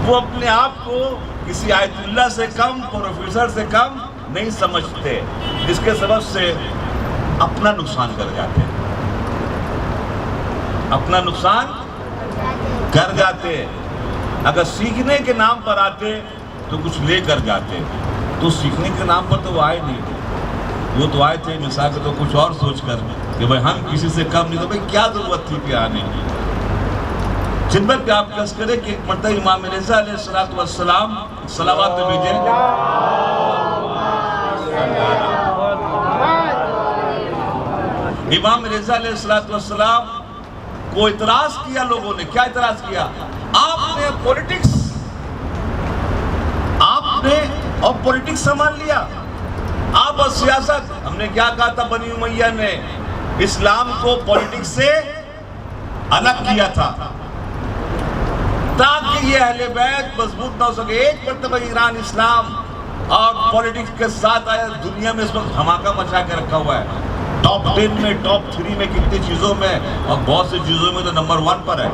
Speaker 1: وہ اپنے آپ کو کسی آیت اللہ سے کم، پروفیسر سے کم نہیں سمجھتے، جس کے سبب سے اپنا نقصان کر جاتے ہیں، اپنا نقصان کر جاتے ہیں۔ اگر سیکھنے کے نام پر آتے تو کچھ لے کر جاتے، تو سیکھنے کے نام پر تو وہ آئے نہیں، وہ تو آئے تھے مثال کے تو کچھ اور سوچ کر کہ بھائی ہم کسی سے کم نہیں، تو بھائی کیا ضرورت تھی کہ آنے کی۔ خدمت پہ آپ کس کریں کہ ایک مرتبہ امام رضا علیہ السلام صلوات بھیجیں، امام رضا علیہ السلام کو اعتراض کیا لوگوں نے۔ کیا اعتراض کیا؟ آپ نے پولیٹکس، آپ نے اور پولیٹکس سنبھال لیا، آپ اور سیاست۔ ہم نے کیا کہا تھا؟ بنی امیہ نے اسلام کو پولیٹکس سے الگ کیا تھا تاکہ یہ اہل بیت مضبوط نہ ہو سکے۔ ایک مرتبہ ایران اسلام اور پولیٹکس کے ساتھ آیا، دنیا میں اس وقت دھماکہ مچا کے رکھا ہوا ہے، ٹاپ 10 میں، ٹاپ 3 میں، کتنی چیزوں میں، اور بہت سی چیزوں میں تو نمبر 1 پر ہے۔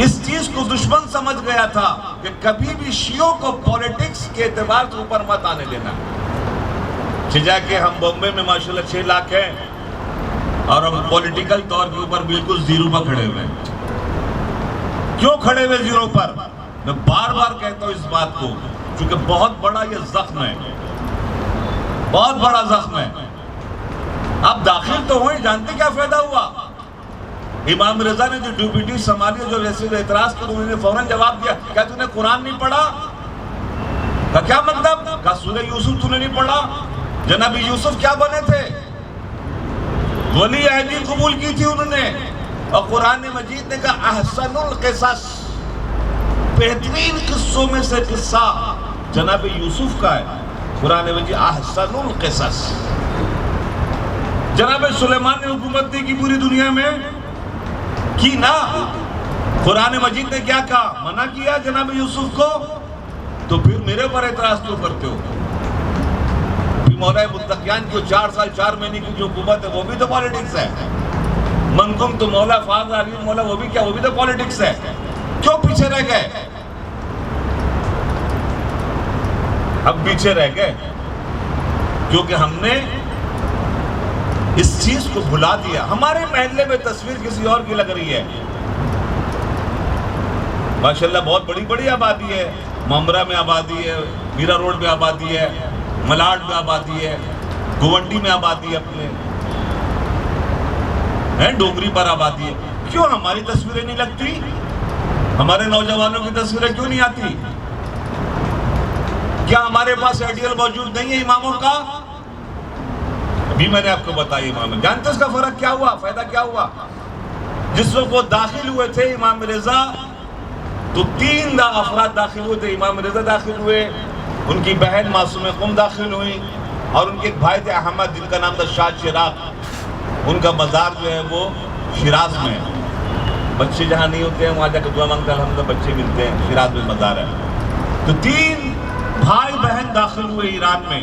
Speaker 1: اس چیز کو دشمن سمجھ گیا تھا کہ کبھی بھی شیعوں کو پولیٹکس کے اعتبار سے اوپر مت آنے دینا۔ جا کے ہم بمبے میں ماشاءاللہ 6 لاکھ ہیں اور ہم پولیٹیکل طور کے اوپر بالکل زیرو پر کھڑے ہوئے ہیں۔ کیوں کھڑے ہوئے زیرو پر؟ میں بار بار کہتا ہوں اس بات کو، چونکہ بہت بڑا یہ زخم ہے، بہت بڑا زخم ہے۔ اب داخل تو ہوئے، جانتے کیا فائدہ ہوا؟ امام رضا نے جو ڈیوٹی سنبھالی، جو ویسے اعتراض کیا، انہوں نے فوراً جواب دیا، کیا تو نے قرآن نہیں پڑھا؟ کہا کیا مطلب؟ کہا سورہ یوسف تو نے نہیں پڑھا؟ جناب یوسف کیا بنے تھے؟ ولی عہدی قبول کی تھی انہوں نے، اور قرآن مجید نے کہا احسن القصص، بہترین قصوں میں سے قصہ جناب یوسف کا ہے۔ قرآن مجید احسن القصص۔ جناب سلیمان نے حکومت دی کی پوری دنیا میں کی نا، قرآن مجید نے کیا کہا؟ منع کیا جناب یوسف کو، تو پھر میرے پر اعتراض کیوں کرتے ہو؟ مولا متقیان کی 4 سال 4 مہینے کی جو حکومت ہے وہ بھی تو پالیٹکس ہے۔ منکم تو مولا فاض علی مولا، وہ بھی کیا؟ وہ بھی تو پالیٹکس ہے۔ کیوں پیچھے رہ گئے؟ اب پیچھے رہ گئے کیونکہ ہم نے اس چیز کو بھلا دیا۔ ہمارے محلے میں تصویر کسی اور کی لگ رہی ہے، ماشاءاللہ بہت بڑی بڑی آبادی ہے، ممبرا میں آبادی ہے، میرا روڈ میں آبادی ہے، ملاڈ میں آبادی ہے، گونڈی میں آبادی ہے، اپنے ڈوگری پر آبادی ہے۔ کیوں ہماری تصویریں نہیں لگتی؟ ہمارے نوجوانوں کی تصویریں کیوں نہیں آتی؟ کیا ہمارے پاس ایڈیل موجود نہیں ہے اماموں کا؟ ابھی میں نے آپ کو بتایا امام، جانتے اس کا فرق کیا ہوا؟ فائدہ کیا ہوا؟ جس وقت وہ داخل ہوئے تھے امام رضا، تو 3 افراد داخل ہوئے تھے۔ امام رضا داخل ہوئے، ان کی بہن معصوم قم داخل ہوئی، اور ان کے ایک بھائی تھے احمد جن کا نام تھا شاہ چراغ، ان کا مزار جو ہے وہ شیراز میں ہے۔ بچے جہاں نہیں ہوتے ہیں وہاں جا کے دعا مانگتے ہیں، الحمدللہ بچے ملتے ہیں، شیراز میں مزار ہے۔ تو 3 بھائی بہن داخل ہوئے ایران میں۔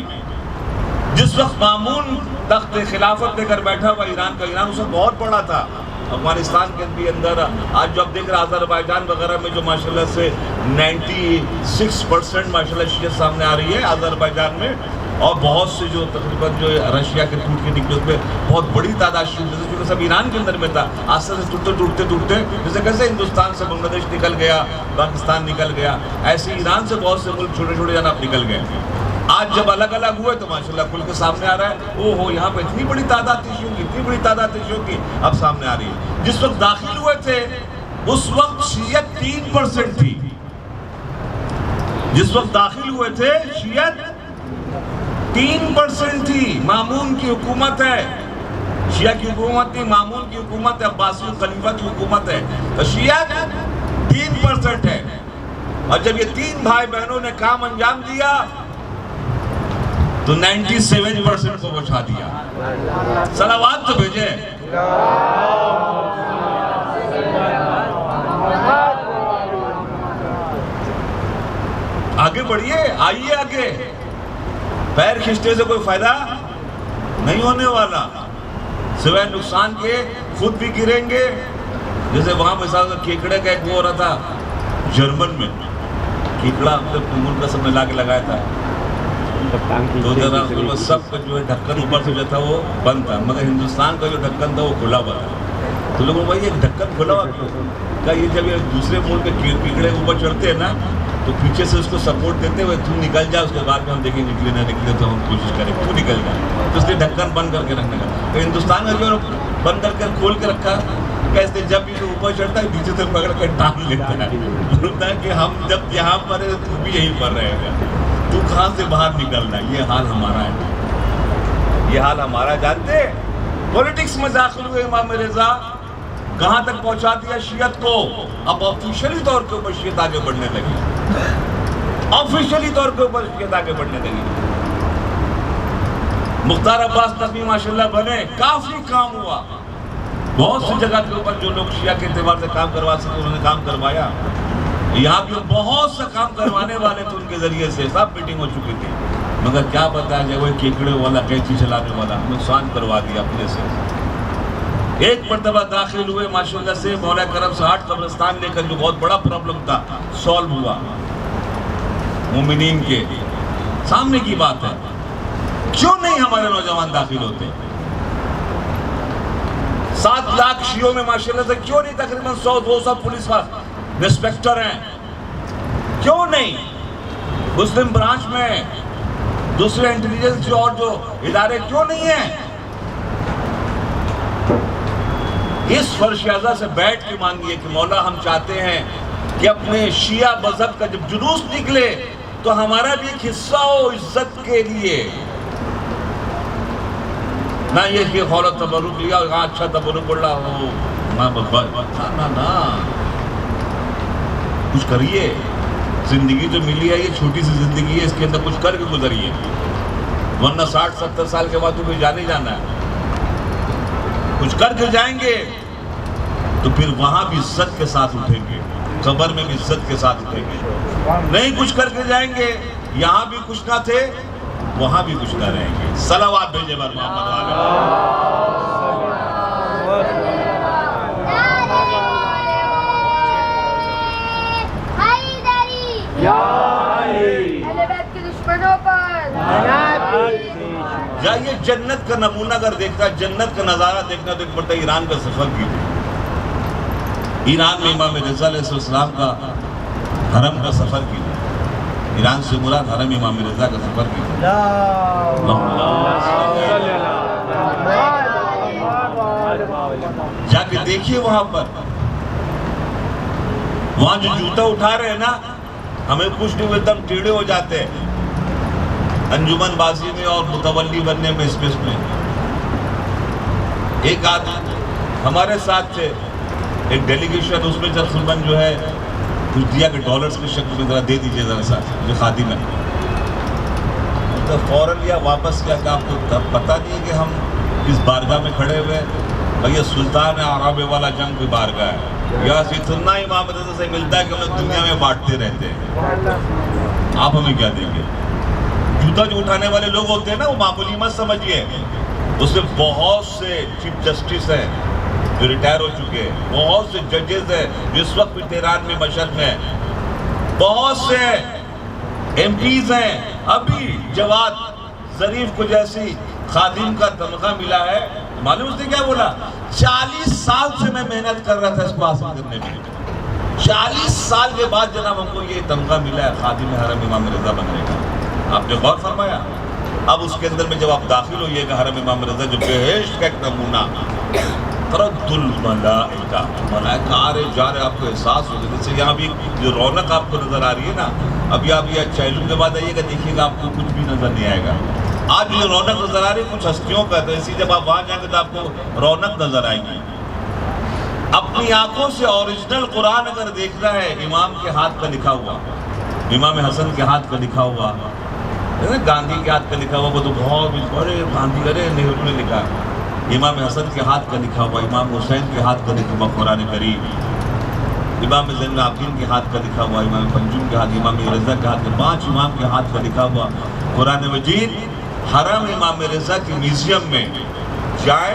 Speaker 1: جس وقت مامون تخت خلافت لے کر بیٹھا ہوا ایران کا، ایران اس وقت بہت بڑا تھا، افغانستان کے بھی اندر، آج جو آپ دیکھ رہے ہیں آذربائیجان وغیرہ میں جو ماشاءاللہ سے 96% ماشاءاللہ شیعت سامنے آ رہی ہے آذربائیجان میں، اور بہت سے جو تقریباً جو رشیا کے ٹوٹ کے نکلے اس میں بہت بڑی تعداد شیعت، کیونکہ سب ایران کے اندر میں تھا، آستے سے ٹوٹتے جیسے کیسے ہندوستان سے بنگلہ دیش نکل گیا، پاکستان نکل گیا، ایسے ایران سے بہت سے ملک چھوٹے چھوٹے جناب نکل گئے۔ آج جب الگ الگ ہوئے تو ماشاءاللہ کھل کے سامنے آ رہا ہے، او ہو یہاں پہ اتنی بڑی تعداد تھی شیعوں کی، اتنی بڑی تعداد تھی شیعوں کی، اب سامنے آ رہی ہے۔ جس وقت داخل ہوئے تھے اس وقت شیعت 3% تھی، جس وقت داخل ہوئے تھے شیعت 3% تھی۔ مامون کی حکومت ہے، شیعہ کی حکومت نہیں، مامون کی حکومت ہے، عباسی خلیفہ کی حکومت ہے، تو شیعت 3% ہے۔ اور جب یہ تین بھائی بہنوں نے کام انجام دیا تو 97% کو بچا دیا. صلوات تو بھیجے. آگے بڑھیے, آئیے آگے. پیر کھینچنے سے کوئی فائدہ نہیں ہونے والا, سوائے نقصان کے. خود بھی گریں گے. جیسے وہاں مثال کا کیکڑے کا ایک وہ ہو رہا تھا جرمن میں, کیکڑا اپنے ملک کا سب نے لا کے لگایا تھا, تو ذرا سب کا جو ہے ڈھکن اوپر سے جو تھا وہ بند تھا, مگر ہندوستان کا جو ڈھکن تھا وہ کھلا ہوا تھا. تو لوگوں بھائی یہ ڈھکن کھلا ہوا کیا؟ یہ جب یہ دوسرے ملک کے کیکڑے اوپر چڑھتے ہیں نا تو پیچھے سے اس کو سپورٹ دیتے ہوئے تو نکل جائے, اس کے بعد میں ہم دیکھیں نکلے نہ نکلے تو ہم کوشش کریں تو نکل جائے. تو اس لیے ڈھکن بند کر کے رکھنے کا. تو ہندوستان کا جو بند کر کے کھول کے رکھا کیسے, جب یہ اوپر چڑھتا ہے نیچے سے پکڑ کے ٹانگ لیتا ہے. بولتا ہے کہ ہم جب یہاں پر ہے تو بھی یہیں پر رہے گا, تو کہاں سے باہر نکلنا ہے. یہ حال ہمارا ہے, یہ حال ہمارا. جانتے پولیٹکس میں داخل ہوئے امام رضا, کہاں تک پہنچا دیا شیعت کو. اب آفیشلی طور کے اوپر شیعت آگے بڑھنے لگی, آفیشلی طور کے اوپر شیعت آگے بڑھنے لگی. مختار عباس نقوی ماشاءاللہ بنے, کافی کام ہوا. بہت سی جگہ کے اوپر جو لوگ شیعہ کے اعتبار سے کام کروا سکتے انہوں نے کام کروایا. یہاں بھی بہت سا کام کروانے والے تھے, ان کے ذریعے سے سب میٹنگ ہو چکی تھی. مگر کیا بتایا جائے, وہ کیکڑے والا قینچی چلانے والا نقصان کروا دیا اپنے سے. ایک مرتبہ داخل ہوئے ماشاءاللہ سے, مولا کرم سے 8 قبرستان لے کر جو بہت بڑا پرابلم تھا سولو ہوا. مومنین کے سامنے کی بات ہے. کیوں نہیں ہمارے نوجوان داخل ہوتے؟ 7 لاکھ شیعوں میں ماشاءاللہ سے کیوں نہیں تقریباً 100-200 پولیس انسپیکٹر ہیں؟ کیوں نہیں؟ مسلم برانچ میں دوسرے انٹیلیجنس جو اور جو ادارے کیوں نہیں ہیں؟ اس فرش اعظم سے بیٹھ کے مانگیے کہ مولا ہم چاہتے ہیں کہ اپنے شیعہ مذہب کا جب جلوس نکلے تو ہمارا بھی ایک حصہ ہو عزت کے لیے. نہ یہ کہ خولت تبرک لیا, ہاں اچھا تبرک پڑ رہا ہو, نہ کچھ کریے. زندگی جو ملی ہے یہ چھوٹی سی زندگی ہے, اس کے اندر کچھ کر کے گزریے, ورنہ 60-70 سال کے بعد تو پھر جانے جانا ہے. کچھ کر کے جائیں گے تو پھر وہاں بھی عزت کے ساتھ اٹھیں گے, قبر میں بھی عزت کے ساتھ اٹھیں گے. نہیں کچھ کر کے جائیں گے, یہاں بھی کچھ نہ تھے وہاں بھی کچھ نہ رہیں گے. صلوات بھیجے بر محمد علیہ. جائیے جنت کا نمونہ اگر دیکھتا ہے, جنت کا نظارہ دیکھنا تو ایک مرتبہ ایران کا سفر کیجیے. ایران میں امام رضا علیہ السلام کا حرم کا سفر کیجیے. ایران سے مراد حرم امام رضا کا سفر کیجیے. جا کے دیکھیے وہاں پر, وہاں جو جوتا اٹھا رہے ہیں نا, ہمیں کچھ نہیں, ایک دم ٹیڑے ہو جاتے ہیں انجمن بازی میں اور متولی بننے میں. اسپیس میں ایک آدمی ہمارے ساتھ تھے, ایک ڈیلیگیشن, اس میں جب سلمان جو ہے کچھ دیا کہ ڈالرز کی شکل میں ذرا دے دیجئے ذرا سا جو خادم ہے, تو فوراً لیا واپس کیا کہ آپ کو پتہ نہیں ہے کہ ہم کس بارگاہ میں کھڑے ہوئے. بھئی یہ سلطان عرب والا جنگ کی بارگاہ ہے, یہاں سے اتنا امام رضا سے ملتا ہے کہ ہم لوگ دنیا میں بانٹتے رہتے ہیں, آپ ہمیں کیا دیں گے. جوتا جو اٹھانے والے لوگ ہوتے ہیں نا, وہ معمولی مت سمجھیے, اس میں بہت سے چیف جسٹس ہیں جو ریٹائر ہو چکے ہیں, بہت سے ججز ہیں جو اس وقت بھی تہران میں مشہد میں ہیں, بہت سے ایم پیز ہیں. ابھی جواد ظریف کو جیسی خادم کا تمغہ ملا ہے, معلوم اس نے کیا بولا, 40 سال سے میں محنت کر رہا تھا اس کو حاصل کرنے میں, 40 سال کے بعد جناب ہم کو یہ تمغہ ملا ہے خادم حرم امام رضا بننے کا. آپ نے غور فرمایا؟ اب اس کے اندر میں جب آپ داخل ہوئیے گا حرم امام رضا, جو بہشت کا ایک نمونہ, ترد الملائکہ, ملائکہ آ رہے جا رہے, آپ کو احساس ہو گیا. جیسے یہاں بھی جو رونق آپ کو نظر آ رہی ہے نا, ابھی آپ یہ چہلم کے بعد آئیے گا, دیکھیے گا آپ کو کچھ بھی نظر نہیں آئے گا. آج جو رونق نظر آ رہی ہے کچھ ہستیوں کا, تو اسی جب آپ وہاں جائیں گے تو آپ کو رونق نظر آئے گی. اپنی آنکھوں سے اوریجنل قرآن اگر دیکھنا ہے امام کے ہاتھ کا لکھا ہوا، امام حسن کے ہاتھ کا لکھا ہوا، گاندھی کے ہاتھ کا لکھا ہوا، وہ تو بہت ارے گاندھی ارے نہرو نے لکھا ہے، امام حسن کے ہاتھ کا لکھا ہوا، امام حسین کے ہاتھ کا لکھا ہوا قرآن کریم، امام زین العابدین کے ہاتھ کا لکھا ہوا، امام پنجم کے ہاتھ، امام رضا کے ہاتھ، 5 امام کے ہاتھ کا لکھا ہوا قرآن مجید حرم امام رضا کی میوزیم میں جائے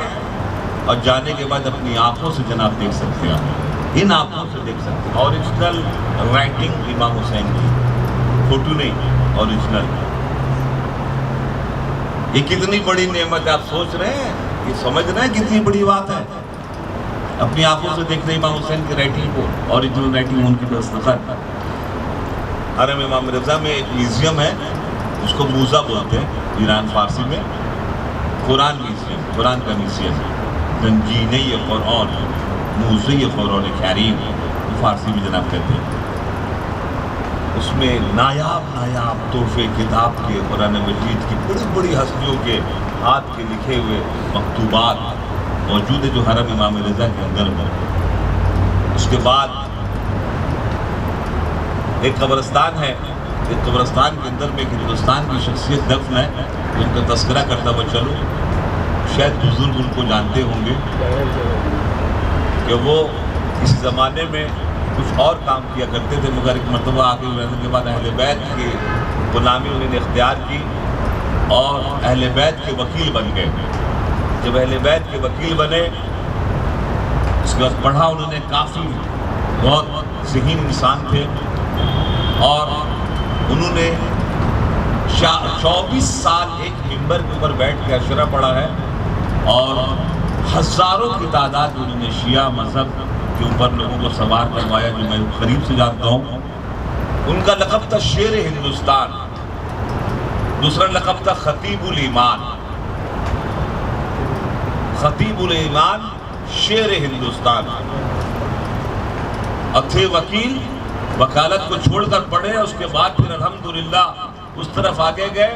Speaker 1: اور جانے کے بعد اپنی آنکھوں سے جناب دیکھ سکتے ہیں، ان آنکھوں سے دیکھ سکتے ہیں اوریجنل رائٹنگ امام حسین کی، فوٹو نہیں، اوریجنل۔ یہ کتنی بڑی نعمت ہے، آپ سوچ رہے ہیں، یہ سمجھ رہے ہیں کتنی بڑی بات ہے، اپنی آنکھوں سے دیکھ رہے ہیں امام حسین کی رائٹنگ کو، اوریجنل رائٹنگ ان کی دستخط۔ حرم امام رضا میں ایک میوزیم ہے، اس کو موزہ بولتے ہیں ایران فارسی میں، قرآن میوزیم، قرآن کا میوزیم، گنجینہ قرآن، موزہ قرآن کریم فارسی میں جناب کہتے ہیں۔ اس میں نایاب تحفے کتاب کے قرآن مجید کی بڑی بڑی ہستیوں کے ہاتھ کے لکھے ہوئے مکتوبات موجود ہے جو حرم امام رضا کے اندر ہے۔ اس کے بعد ایک قبرستان ہے، ایک قبرستان کے اندر میں ایک ہندوستان کی شخصیت دفن ہے، جن کا تذکرہ کرتا ہوا چلو، شاید بزرگ ان کو جانتے ہوں گے کہ وہ اس زمانے میں کچھ اور کام کیا کرتے تھے، مگر ایک مرتبہ آگے رہنے کے بعد اہل بیت کی غلامی انہوں نے اختیار کی اور اہل بیت کے وکیل بن گئے۔ جب اہل بیت کے وکیل بنے، اس کے بعد پڑھا انہوں نے، کافی بہت ذہین انسان تھے، اور انہوں نے 24 سال ایک ممبر کے اوپر بیٹھ کے اشرا پڑھا ہے، اور ہزاروں کی تعداد انہوں نے شیعہ مذہب کے اوپر لوگوں کو سوار کروایا، جو میں قریب سے جانتا ہوں۔ ان کا لقب تھا شیر ہندوستان، دوسرا لقب تھا خطیب الایمان، خطیب الایمان، شیر ہندوستان، اور تھے وکیل، وکالت کو چھوڑ کر پڑھے، اس کے بعد پھر الحمدللہ اس طرف آگے گئے،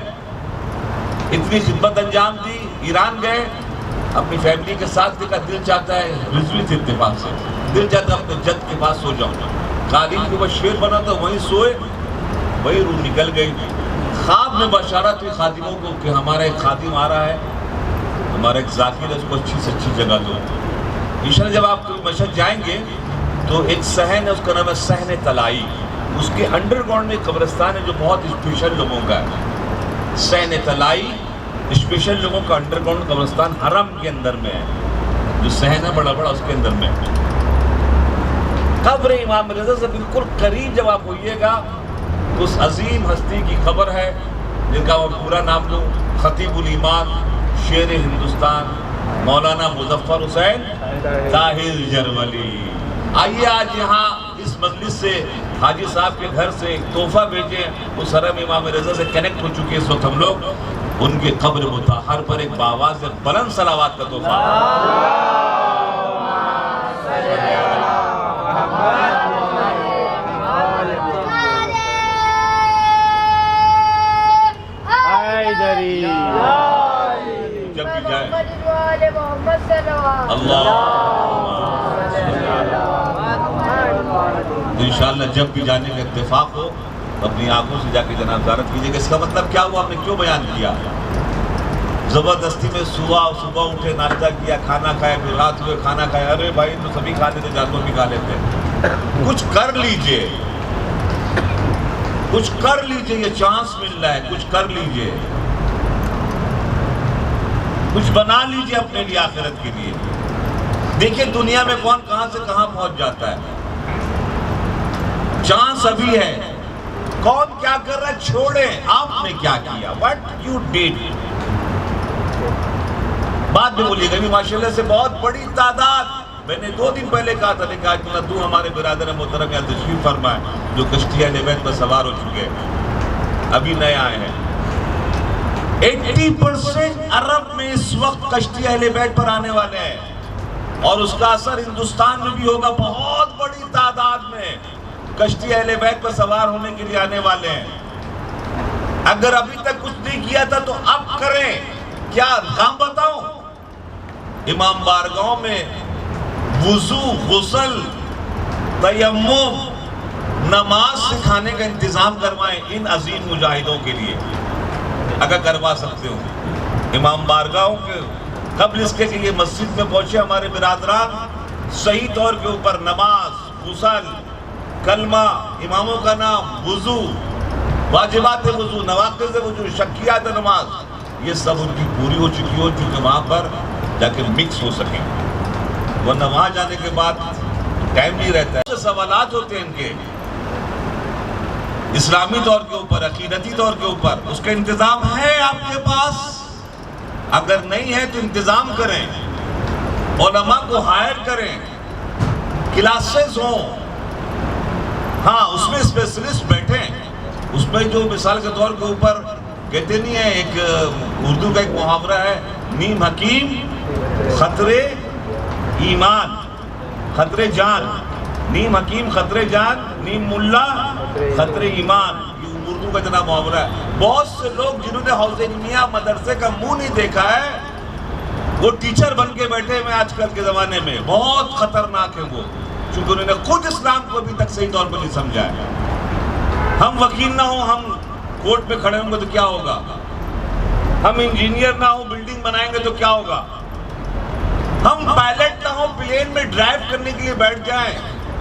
Speaker 1: اتنی خدمت انجام دی، ایران گئے، اپنی فیملی کے ساتھ دیکھا، دل چاہتا ہے رضوی تھے اتفاق سے، دل چاہتا ہے اپنے جد کے پاس سو جاؤں، قالین کے بعد شیر بنا تھا، وہیں سوئے، وہی روح نکل گئی۔ خواب میں بشارت ہوئی خادموں کو کہ ہمارا ایک خادم آ رہا ہے، ہمارا ایک ذاکر ہے، اس کو اچھی سے اچھی جگہ دو۔ انشاءاللہ جب آپ مشہد جائیں گے تو ایک صحن ہے، اس کا نام ہے صحن طلائی، اس کے انڈر گراؤنڈ میں قبرستان ہے جو بہت اسپیشل لوگوں کا ہے، صحن طلائی، اسپیشل لوگوں کا انڈر گراؤنڈ قبرستان حرم کے اندر میں ہے، جو صحن ہے بڑا بڑا اس کے اندر میں ہے۔ قبر امام رضا سے بالکل قریب جب آپ ہوئیے گا تو اس عظیم ہستی کی قبر ہے، جن کا وہ پورا نام لوں، خطیب الایمان، شیر ہندوستان، مولانا مظفر حسین طاہر جرولی۔ آئیے آج یہاں اس مجلس سے حاجی صاحب کے گھر سے ایک تحفہ بھیجیں، اس حرم امام رضا سے کنیکٹ ہو چکے اس وقت ہم لوگ، ان کے قبر مطہر پر ایک باواز بلند صلوات کا تحفہ۔ جب بھی جائیں انشاءاللہ جب بھی جانے کا اتفاق ہو اپنی آنکھوں سے جا کے جناب زیارت کیجئے گا۔ اس کا مطلب کیا ہوا، ہم نے کیوں بیان کیا؟ زبردستی میں صبح اٹھے، ناشتہ کیا، کھانا کھایا، پھر رات ہوئے کھانا کھایا، ارے بھائی تو سبھی کھا لیتے، جانور بھی کھا لیتے۔ کچھ کر لیجئے، کچھ کر لیجئے، یہ چانس مل رہا ہے، کچھ کر لیجئے، کچھ بنا لیجئے اپنے لیے آخرت کے لیے۔ دیکھیں دنیا میں کون کہاں سے کہاں پہنچ جاتا ہے، چانس ابھی ہے، کون کیا کر رہا ہے چھوڑیں، آپ نے کیا کیا، what you did۔ بعد میں بولیے گا، ماشاءاللہ سے بہت بڑی تعداد، میں نے 2 دن پہلے کہا تھا، لیکن آج تو ہمارے برادر محترم یہاں تشریف فرمائے جو کشتی اہل بیت پر سوار ہو چکے ہیں، ابھی نئے آئے ہیں۔ 80% عرب میں اس وقت کشتی اہل بیت پر آنے والے ہیں، اور اس کا اثر ہندوستان میں بھی ہوگا، بہت بڑی تعداد میں کشتی اہل بیت پر سوار ہونے کے لیے آنے والے ہیں۔ اگر ابھی تک کچھ نہیں کیا تھا تو اب کریں۔ کیا کام بتاؤں؟ امام بارگاہوں میں وضو، غسل، تیمم، نماز سکھانے کا انتظام کروائیں ان عظیم مجاہدوں کے لیے اگر کروا سکتے ہو۔ امام بارگاہوں کے قبل اس کے کہ یہ مسجد میں پہنچے ہمارے برادران صحیح طور کے اوپر نماز، غسل، کلمہ، اماموں کا نام، وضو، واجبات وضو، نواقض وضو، شکیات نماز، یہ سب ان کی پوری ہو چکی ہو چونکہ وہاں پر جا کے مکس ہو سکیں، ورنہ وہاں جانے کے بعد ٹائم نہیں رہتا ہے۔ سوالات ہوتے ہیں ان کے اسلامی طور کے اوپر، عقیدتی طور کے اوپر، اس کا انتظام ہے آپ کے پاس؟ اگر نہیں ہے تو انتظام کریں، علماء کو ہائر کریں، کلاسز ہوں، ہاں اس میں اسپیشلسٹ بیٹھیں، اس میں جو مثال کے طور کے اوپر کہتے نہیں ہیں، ایک اردو کا ایک محاورہ ہے، نیم حکیم خطرے ایمان خطرے جان، نیم حکیم خطرے جان، نیم ملا خطرے ایمان، یہ اردو کا اتنا محاورہ ہے۔ بہت سے لوگ جنہوں نے حوض علمیہ مدرسے کا منہ نہیں دیکھا ہے، وہ ٹیچر بن کے بیٹھے ہوئے آج کل کے زمانے میں، بہت خطرناک ہے وہ، چونکہ انہوں نے خود اسلام کو ابھی تک صحیح طور پر نہیں سمجھا ہے۔ ہم وکیل نہ ہوں، ہم کورٹ پہ کھڑے ہوں گے تو کیا ہوگا؟ ہم انجینئر نہ ہوں، بلڈنگ بنائیں گے تو کیا ہوگا؟ ہم پائلٹ نہ ہوں، پلین میں ڈرائیو کرنے کے لیے بیٹھ جائیں،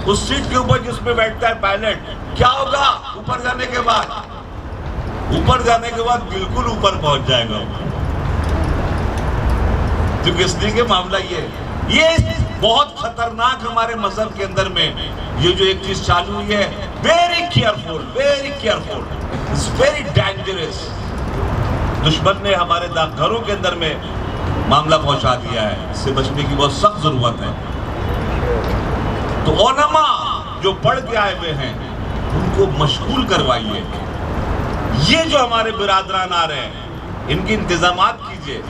Speaker 1: اس سیٹ کے اوپر جس پہ بیٹھتا ہے پائلٹ، کیا ہوگا؟ اوپر جانے کے بعد بالکل اوپر پہنچ جائے گا، کیونکہ اس لیے کہ معاملہ یہ بہت خطرناک ہمارے مذہب کے اندر میں یہ جو ایک چیز چالو ہوئی ہے، very careful, it's very dangerous. دشمن نے ہمارے گھروں کے اندر میں معاملہ پہنچا دیا ہے، اس سے بچنے کی بہت سخت ضرورت ہے۔ تو علماء جو پڑھ کے آئے ہوئے ہیں ان کو مشغول کروائیے، یہ جو ہمارے برادران آ رہے ہیں ان کی انتظامات کیجئے۔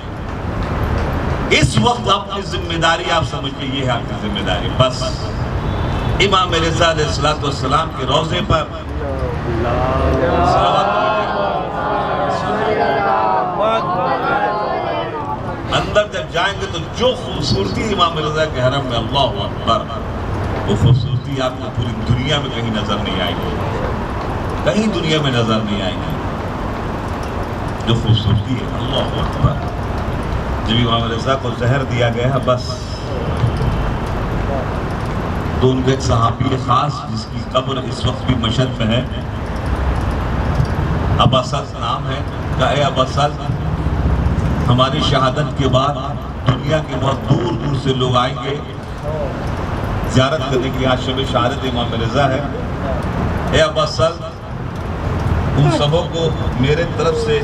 Speaker 1: اس وقت اپنی ذمہ داری آپ سمجھئے، یہ ہے آپ کی ذمہ داری، بس امام رضا علیہ السلام کے روضے پر اندر جب جائیں گے تو جو خوبصورتی امام رضا کے حرم میں، اللہ اکبر، وہ خوبصورتی آپ کو پوری دنیا میں کہیں نظر نہیں آئے گی، کہیں دنیا میں نظر نہیں آئے گی جو خوبصورتی ہے، اللہ اکبر۔ جب امام رضا کو زہر دیا گیا، بس تو ان کے ایک صحابی خاص جس کی قبر اس وقت بھی مشہد میں ہے، ابا سلط نام ہے، کہا اے ابا سلط، ہماری شہادت کے بعد دنیا کے بہت دور دور سے لوگ آئیں گے زیارت کرنے کی، آج شب شہادت امام رضا ہے، اے ابا سلط ان سبوں کو میرے طرف سے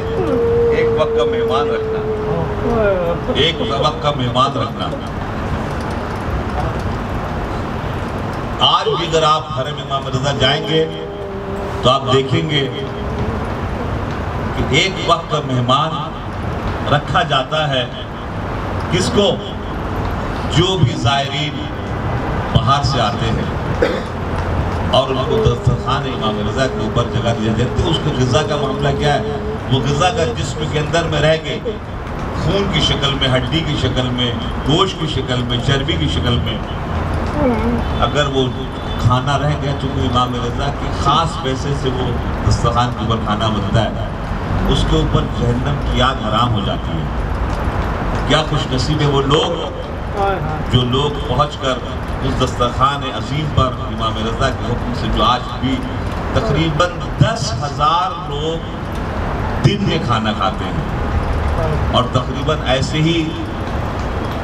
Speaker 1: ایک وقت کا مہمان رکھنا، ایک وقت کا مہمان رکھنا۔ آج بھی اگر آپ حرم امام رضا جائیں گے تو آپ دیکھیں گے کہ ایک وقت کا مہمان رکھا جاتا ہے، کس کو؟ جو بھی زائرین باہر سے آتے ہیں، اور ان کو دسترخوان امام رضا کے اوپر جگہ دیا جاتی ہے۔ اس کے غذا کا معاملہ کیا ہے؟ وہ غذا کا جسم کے اندر میں رہ کے خون کی شکل میں، ہڈی کی شکل میں، گوشت کی شکل میں، چربی کی شکل میں، اگر وہ کھانا رہ گیا، چونکہ امام رضا کے خاص پیسے سے وہ دسترخوان کے اوپر کھانا بنتا ہے، اس کے اوپر جہنم کی آگ حرام ہو جاتی ہے۔ کیا خوش نصیب ہے وہ لوگ جو لوگ پہنچ کر اس دسترخوان عظیم پر امام رضا کے حکم سے، جو آج بھی تقریباً 10,000 لوگ دن میں کھانا کھاتے ہیں، اور تقریباً ایسے ہی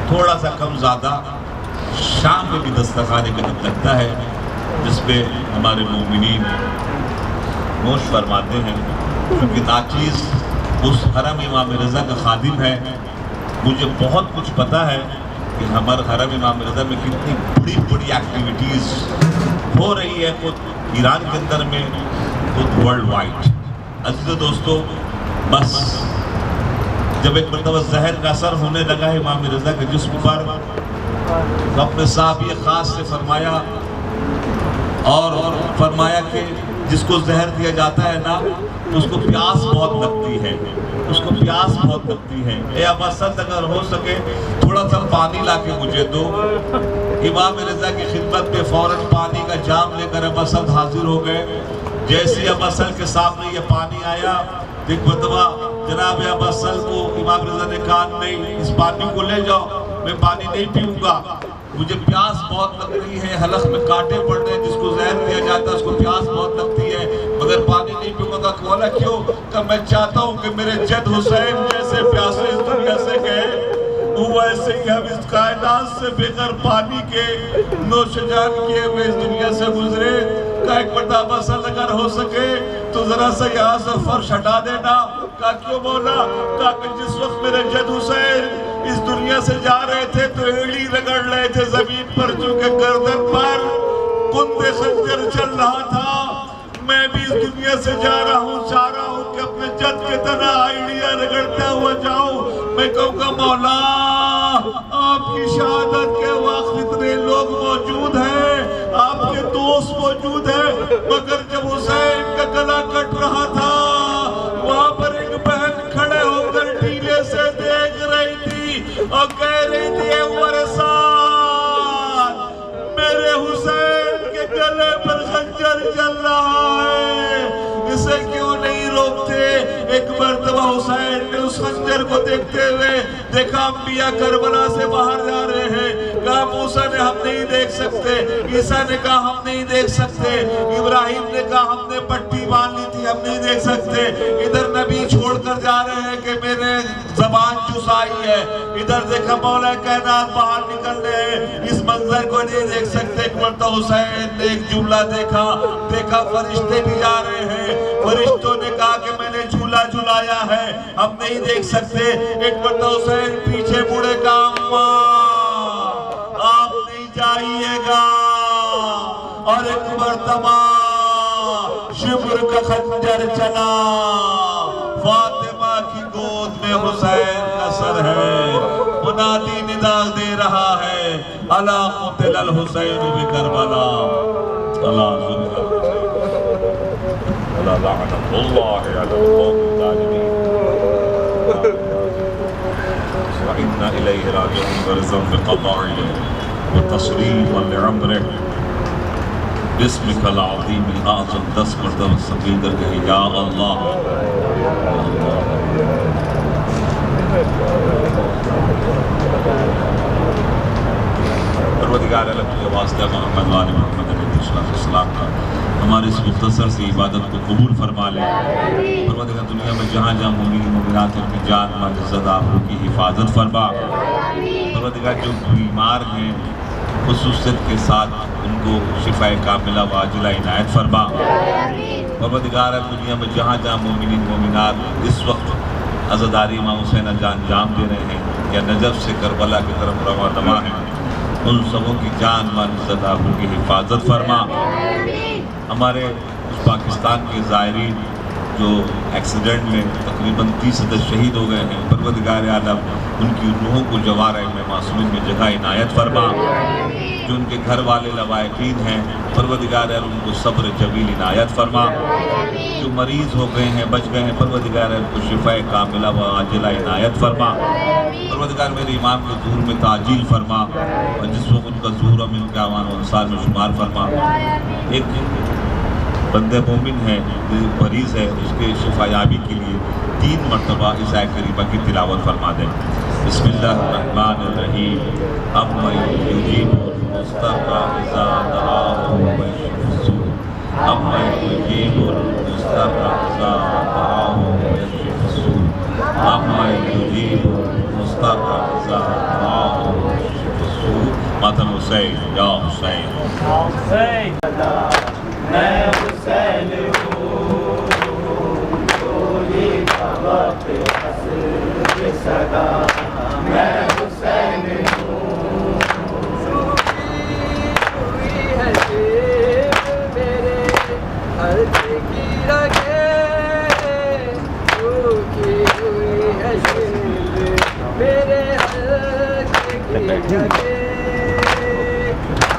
Speaker 1: تھوڑا سا کم زیادہ شام میں بھی دسترخوان ایک لگتا ہے، جس پہ ہمارے مومنین نوش فرماتے ہیں۔ کیونکہ ناچیز اس حرم امام رضا کا خادم ہے، مجھے بہت کچھ پتا ہے کہ ہمارے حرم امام رضا میں کتنی بڑی بڑی ایکٹیویٹیز ہو رہی ہے، خود ایران کے اندر میں، خود ورلڈ وائڈ۔ عزیز دوستو، بس جب ایک مرتبہ زہر کا اثر ہونے لگا ہے امام رضا کے جسم پر، تو اپنے صحابی خاص سے فرمایا اور فرمایا کہ جس کو زہر دیا جاتا ہے نا اس کو پیاس بہت لگتی ہے، اس کو پیاس بہت لگتی ہے، اے ابا سعد اگر ہو سکے تھوڑا سا پانی لا کے مجھے دو۔ امام رضا کی خدمت میں فوراً پانی کا جام لے کر ابا سعد حاضر ہو گئے۔ جیسے ابا سعد کے سامنے یہ پانی آیا، ایک مرتبہ جناب ابا سعد کو امام رضا نے کہا نہیں اس پانی کو لے جاؤ، میں پانی نہیں پیوں گا، مجھے پیاس بہت لگ رہی ہے، حلق میں کانٹے پڑ رہے ہیں، جس کو زہر دیا جاتا ہے اس کو پیاس بہت لگتی ہے، مگر پانی نہیں پیوں گا۔ بولا کیوں؟ کہ میں چاہتا ہوں کہ میرے جد حسین جیسے پیاسے اس دنیا سے گئے وہ ایسے ہی ہم اس کائنات سے بغیر پانی کے نوش جان کیے ہوئے اس دنیا سے گزرے۔ کہ ایک مرتبہ سل اگر ہو سکے تو ذرا سا یہاں سے فرش ہٹا دینا۔ کہا کیوں مولا؟ کہا کہ جس وقت میرے جد حسین اس دنیا سے جا رہے تھے تو ایڑی رگڑ رہے تھے زمین پر، چونکہ گردن پر کندے خنجر چل رہا تھا، میں بھی اس دنیا سے جا رہا ہوں، چاہ رہا ہوں کہ اپنے جد کے طرح ایڑیاں رگڑتا ہوا جاؤں۔ میں کہوں گا مولا آپ کی شہادت کے وقت اتنے لوگ موجود ہیں، آپ کے دوست موجود ہیں، مگر جب حسین کا گلا کٹ رہا تھا وہاں پر ایک بہن کھڑے ہو کر ٹیلے سے دیکھ رہی تھی اور کہہ رہی تھی عمر سعد میرے حسین کے گلے پر خنجر چل رہا ہے، اسے کیوں نہیں روکتے؟ ایک مرتبہ حسین نے اس خنجر کو دیکھتے ہوئے دیکھا انبیاء کربلا سے باہر جا رہے ہیں، کہا موسیٰ نے ہم نہیں دیکھ سکتے، عیسیٰ نے کہا ہم نہیں دیکھ سکتے، ابراہیم نے کہا ہم نے پٹی باندھ لی تھی ہم نہیں دیکھ سکتے، ادھر نبی چھوڑ کر جا رہے ہیں کہ میرے زبان چسائی ہے، ادھر دیکھا مولا کائنات باہر نکل رہے ہیں، اس منظر کو نہیں دیکھ سکتے۔ ایک مرتبہ حسین نے ایک جملہ دیکھا فرشتے بھی جا رہے ہیں، فرشتوں نے کہا کہ میں نے جھولا جھلایا ہے ہم نہیں دیکھ سکتے۔ ایک مرتبہ حسین پیچھے مڑے کا اماں آپ نہیں جائیے گا، اور ایک مرتبہ شبر کا خنجر چلا، فاطمہ کی گود میں حسین کا سر ہے، منادی ندا دے رہا ہے الا قتل الحسین بکربلا، الا ذل لعنت اللہ علی القوم الظالمین وإنا إلیہ راجعون۔ ورزا بقضائه وتصریفا لعمره بسمک العظیم الأعظم، 10 مرتبہ سبیل کر کے یا اللہ۔ پروردگار عالم کے واسطہ محمد وآل محمد علیہ السلام کا ہماری اس مختصر سی عبادت کو قبول فرما لے۔ پروردگار دنیا میں جہاں جہاں مومنین مومنات ان کی جان مال عزت آبرو کی حفاظت فرما۔ پروردگار جو بیمار ہیں خصوصیت کے ساتھ ان کو شفاء کاملہ و عاجلہ عنایت فرما۔ پروردگار دنیا میں جہاں جہاں مومنین مومنات اس وقت عزاداری امام حسین انجام دے رہے ہیں یا نجف سے کربلا کی طرف رواں ہیں، ان سبوں کی جان مال عزت آبرو کی حفاظت فرما۔ ہمارے پاکستان کے زائرین جو ایکسیڈنٹ میں تقریباً 30 عدد شہید ہو گئے ہیں، پروردگار عالم ان کی روحوں کو جوارہ میں معصومین میں جگہ عنایت فرما۔ جو ان کے گھر والے لوائقین ہیں پروردگار عالم ان کو صبر جمیل عنایت فرما۔ جو مریض ہو گئے ہیں بچ گئے ہیں پروردگار عالم کو شفاء کاملہ و عاجلہ عنایت فرما۔ پروردگار میرے امام کے ظہور میں تعجیل فرما، اور جس وقت ان کا ظہور ہم ان کے اعوان و انصار میں شمار فرما۔ ایک بندہ مومن ہے مریض ہے، اس کے شفا یابی کے لیے 3 مرتبہ اس آیت کریمہ کی تلاوت فرما دیں۔ بسم اللہ الرحمن الرحیم، امن یجیب المضطر اذا دعاہ ویشفی الصدور، امن یجیب المضطر اذا دعاہ ویشفی الصدور، امن یجیب المضطر اذا دعاہ ویشفی الصدور۔ ماتم حسین یا حسین،
Speaker 3: میں حسین ہوں، گولی کا وقت حسن صدا، میں حسین ہوں، ہوئی ہے شیب میرے حلق کی رگیں، روکی ہوئی ہے شیب میرے حلق کی رگیں،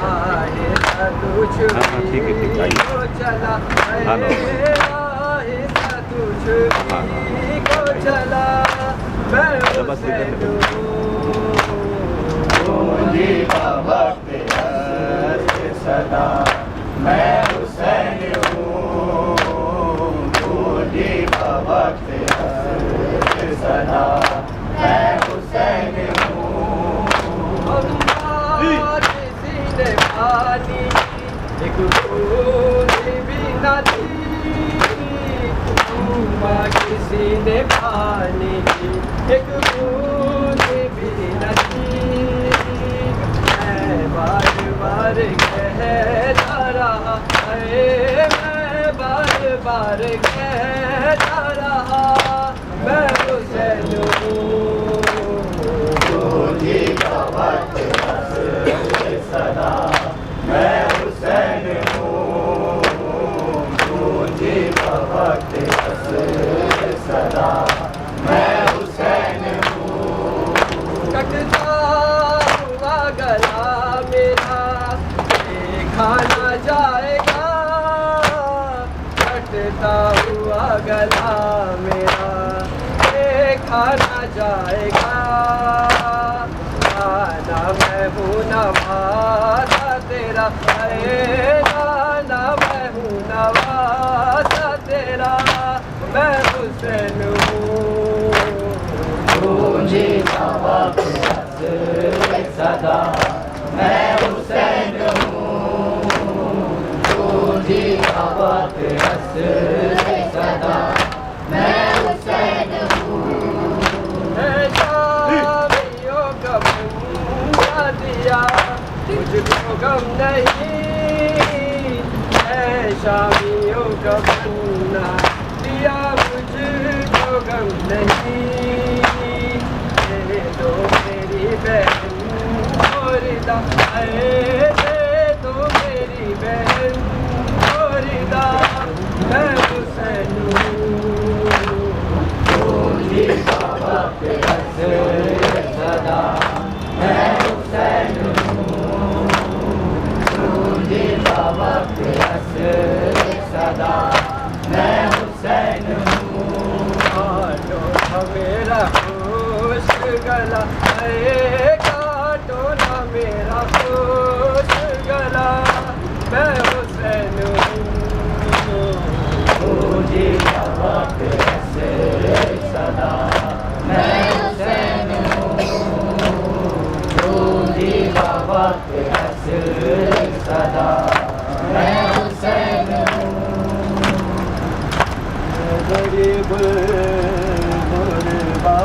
Speaker 3: آئے تو ٹھیک ہے ٹھیک ہے چلا کو چلا میں صدا میں حسین ہوں بولی وقت صدا میں حسین ہوں کسی نے پانی ایک بوند بھی نہ دی کسی نے پانی ایک بوند بھی نہ دی میں بار بار کہتا رہا میں بار بار کہتا رہا میں حسین ہوں بولی کا وقت صدا میں حسین ہوں بولی کا وقت صدا میں حسین ہوں کٹتا ہوا گلا میرا کھانا جائے گا کٹتا ہوا گلا میرا کھانا جائے گا نانا میں ہوں نوازا تیرا نانا میں ہوں نوازا تیرا میں حسین ہوں مجھے صدا میں حسین ہوں تجھے وقت صدا میں حسین ہوں شامیوں کا بنا دیا مجھ کو غم نہیں اے شامیوں کا بنا دیا مجھ کو غم نہیں دے دو میری بہن موردہ دے دو میری بہن موردہ میں حسین ہوں بولی کا وقت صدا میں حسین ہوں بولی کا وقت صدا میں حسین ہوں کاٹو میرا خوش گلا کاٹو نہ میرا خوش گلا میں حسین ہوں بولی کا وقت صدا میں حسین ہوں بولی کا وقت صدا میں حسین ہوں غریب غربا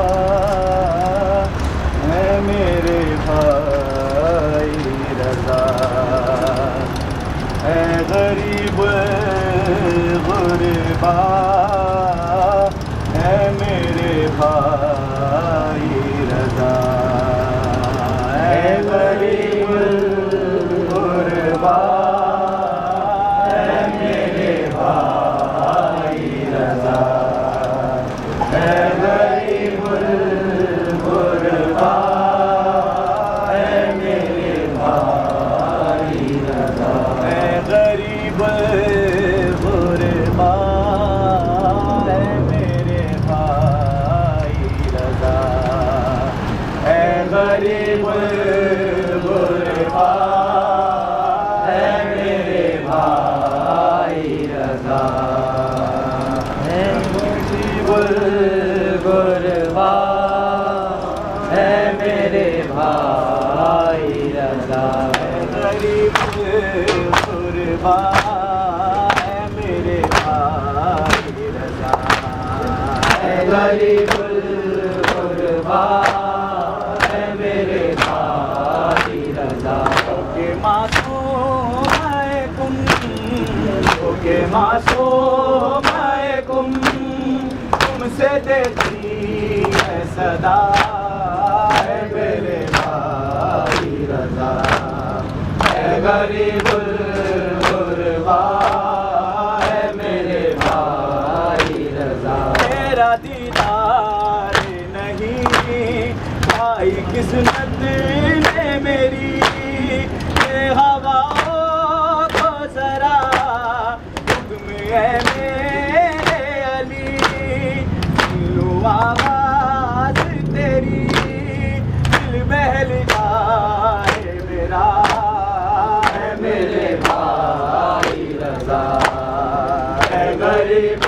Speaker 3: ہے میرے بھائی رضا ہے غریب غربا ہے میرے بھائی رضا ہے غریب غربا ہے میرے بھائی رضا ہے غریب غربا ہے میرے بھائی رضا ہے غریب غربا ہے میرے بھائی رضا ہے غریب غربا ہے میرے بھائی رضا ہے غریب غربا ہے میرے بھائی رضا ہے غریب غربا ہے میرے بھائی رضا ہے غریب غربا ہے میرے بھائی رضا کہ معصوم ہے کم کہ معصوم ہے کم تم سے دیتی ہے صدا ہے میرے بھائی رضا ہے غریب غربا ہے میرے بھائی رضا تیرا دیدار نہیں بھائی قسمت نے میری یہ ہوا کو اے میرے علی سنو آواز تیری دل بہل جائے میرا اے میرے بھائی رضا اے غریب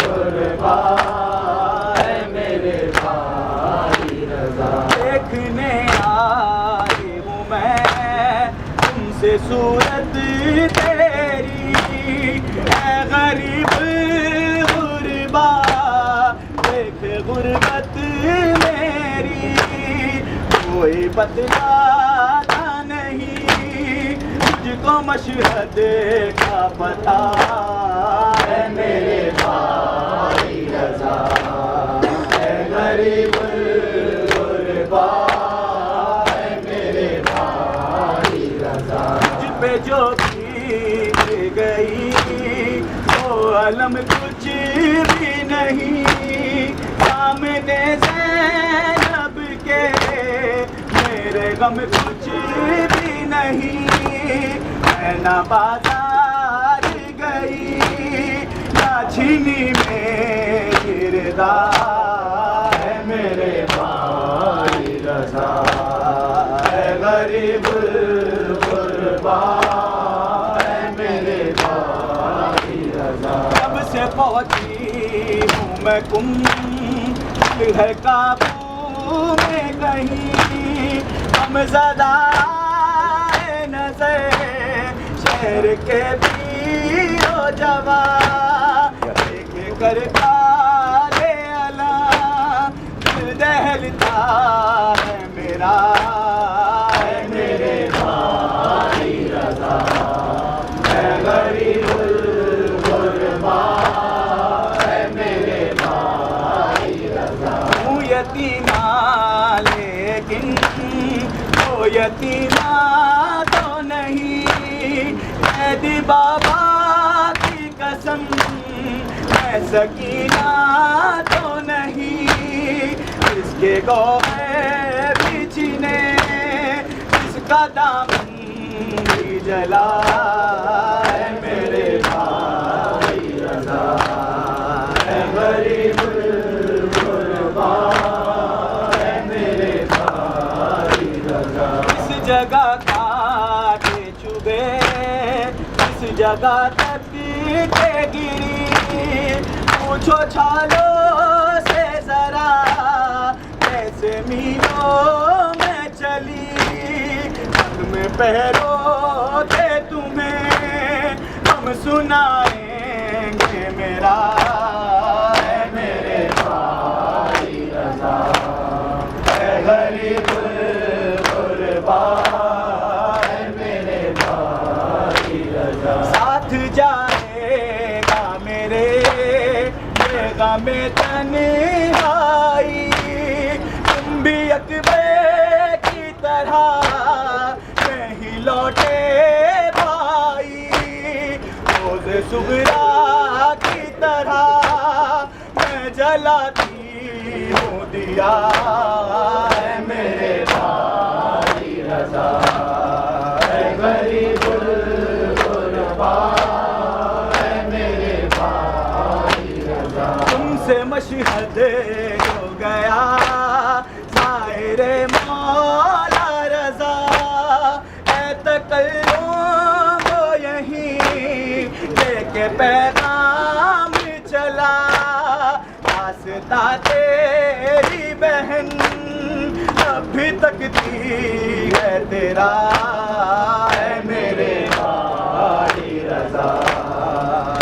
Speaker 3: غربا اے میرے بھائی رضا دیکھنے آئی ہوں میں تم سے صورت تیری اے غریب غربا دیکھ غربت میری کوئی بتلاتا نہیں تجھ کو مشہد کا پتہ اے میرے بھائی رضا اے غریب غربا اے میرے بھائی رضا تجھ پہ جو بیت گئی وہ علم کچھ بھی نہیں سامنے زینب کے میرے غم کچھ بھی نہیں میں نہ بازار گئی نہ چھینی میری رضا اے میرے بھائی رضا اے غریب غربا اے میرے بھائی رضا جب سے پہنچی ہوں میں کم ہے قابو میں کہیں ہم زدہ نظر شہر کے پیر و جوان دیکھ کر کالے علام دل دہلتا ہے میرا اے میرے بھائی رضا اے غریب الغربا اے میرے بھائی رضا ہوں یتیمہ لیکن وہ یتیمہ تو نہیں قیدی بابا کی قسم میں سکینہ تو نہیں اس کے گوہے بھی چھینے اس کا دامن بھی جلا اے میرے بھائی رضا اے غریب الغربا اے میرے بھائی رضا اس جگہ کاٹے چبھے اس جگہ تک کے گری پوچھو چھالوں سے ذرا کیسے میلوں میں چلی قدم پہرو تھے تمہیں ہم سنائیں گے میرا اے میرے بھائی رضا اے غریب الغربا اے میرے بھائی رضا ساتھ جائے گا میرے غم تنہائی تم بھی اکبر کی طرح نہیں لوٹے بھائی روز صغرا کی طرح میں جلاتی ہوں دیا اے میرے بھائی رضا اے غریب الغربا اے میرے بھائی رضا تم سے مشہد ہو گیا ظاہر مولا رضا اے تکلم کو یہیں لے کے پیغام چلا راستہ تیری بہن ابھی تک دی ہے تیرا اے میرے بھائی رضا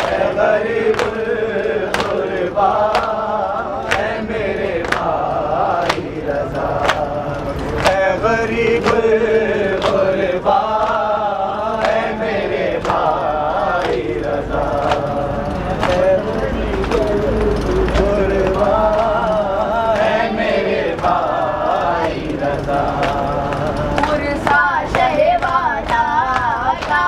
Speaker 3: اے غریب الغربا اے میرے بھائی رضا اے غریب الغربا اے میرے بھائی رضا اے غریب الغربا اے میرے بھائی رضا
Speaker 2: پرسا شہ والا کا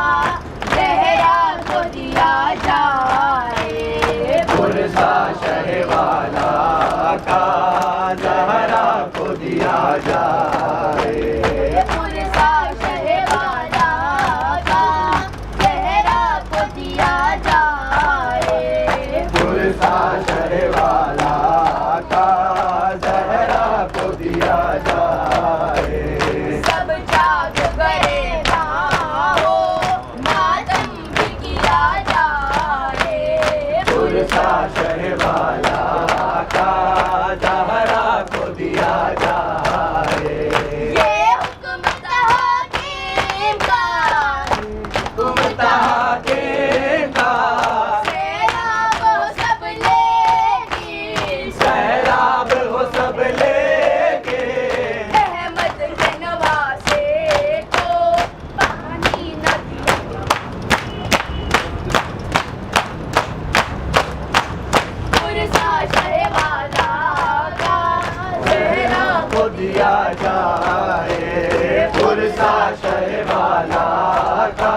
Speaker 3: جائے پرسا شہ والا کا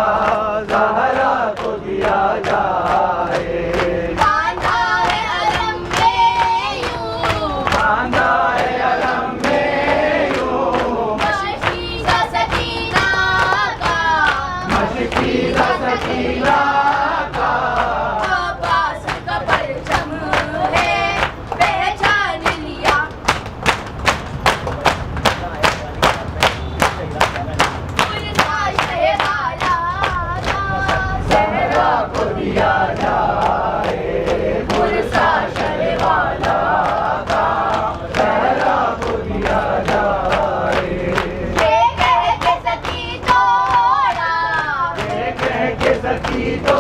Speaker 3: زہرا کو دیا جائے
Speaker 2: باندھا ہے علم میں یوں
Speaker 3: باندھا ہے علم میں یوں
Speaker 2: مشکی کا سکینہ کا
Speaker 3: مشکی کا سکینہ کا
Speaker 2: عباس کا پرچم ہے پہچان لیا پرسا شہ والا کا
Speaker 3: زہرا کو دیا جائے پرسا شہ والا کا زہرا کو دیا جائے
Speaker 2: یہ کہہ کے سکی توڑا
Speaker 3: یہ کہہ کے سکی تو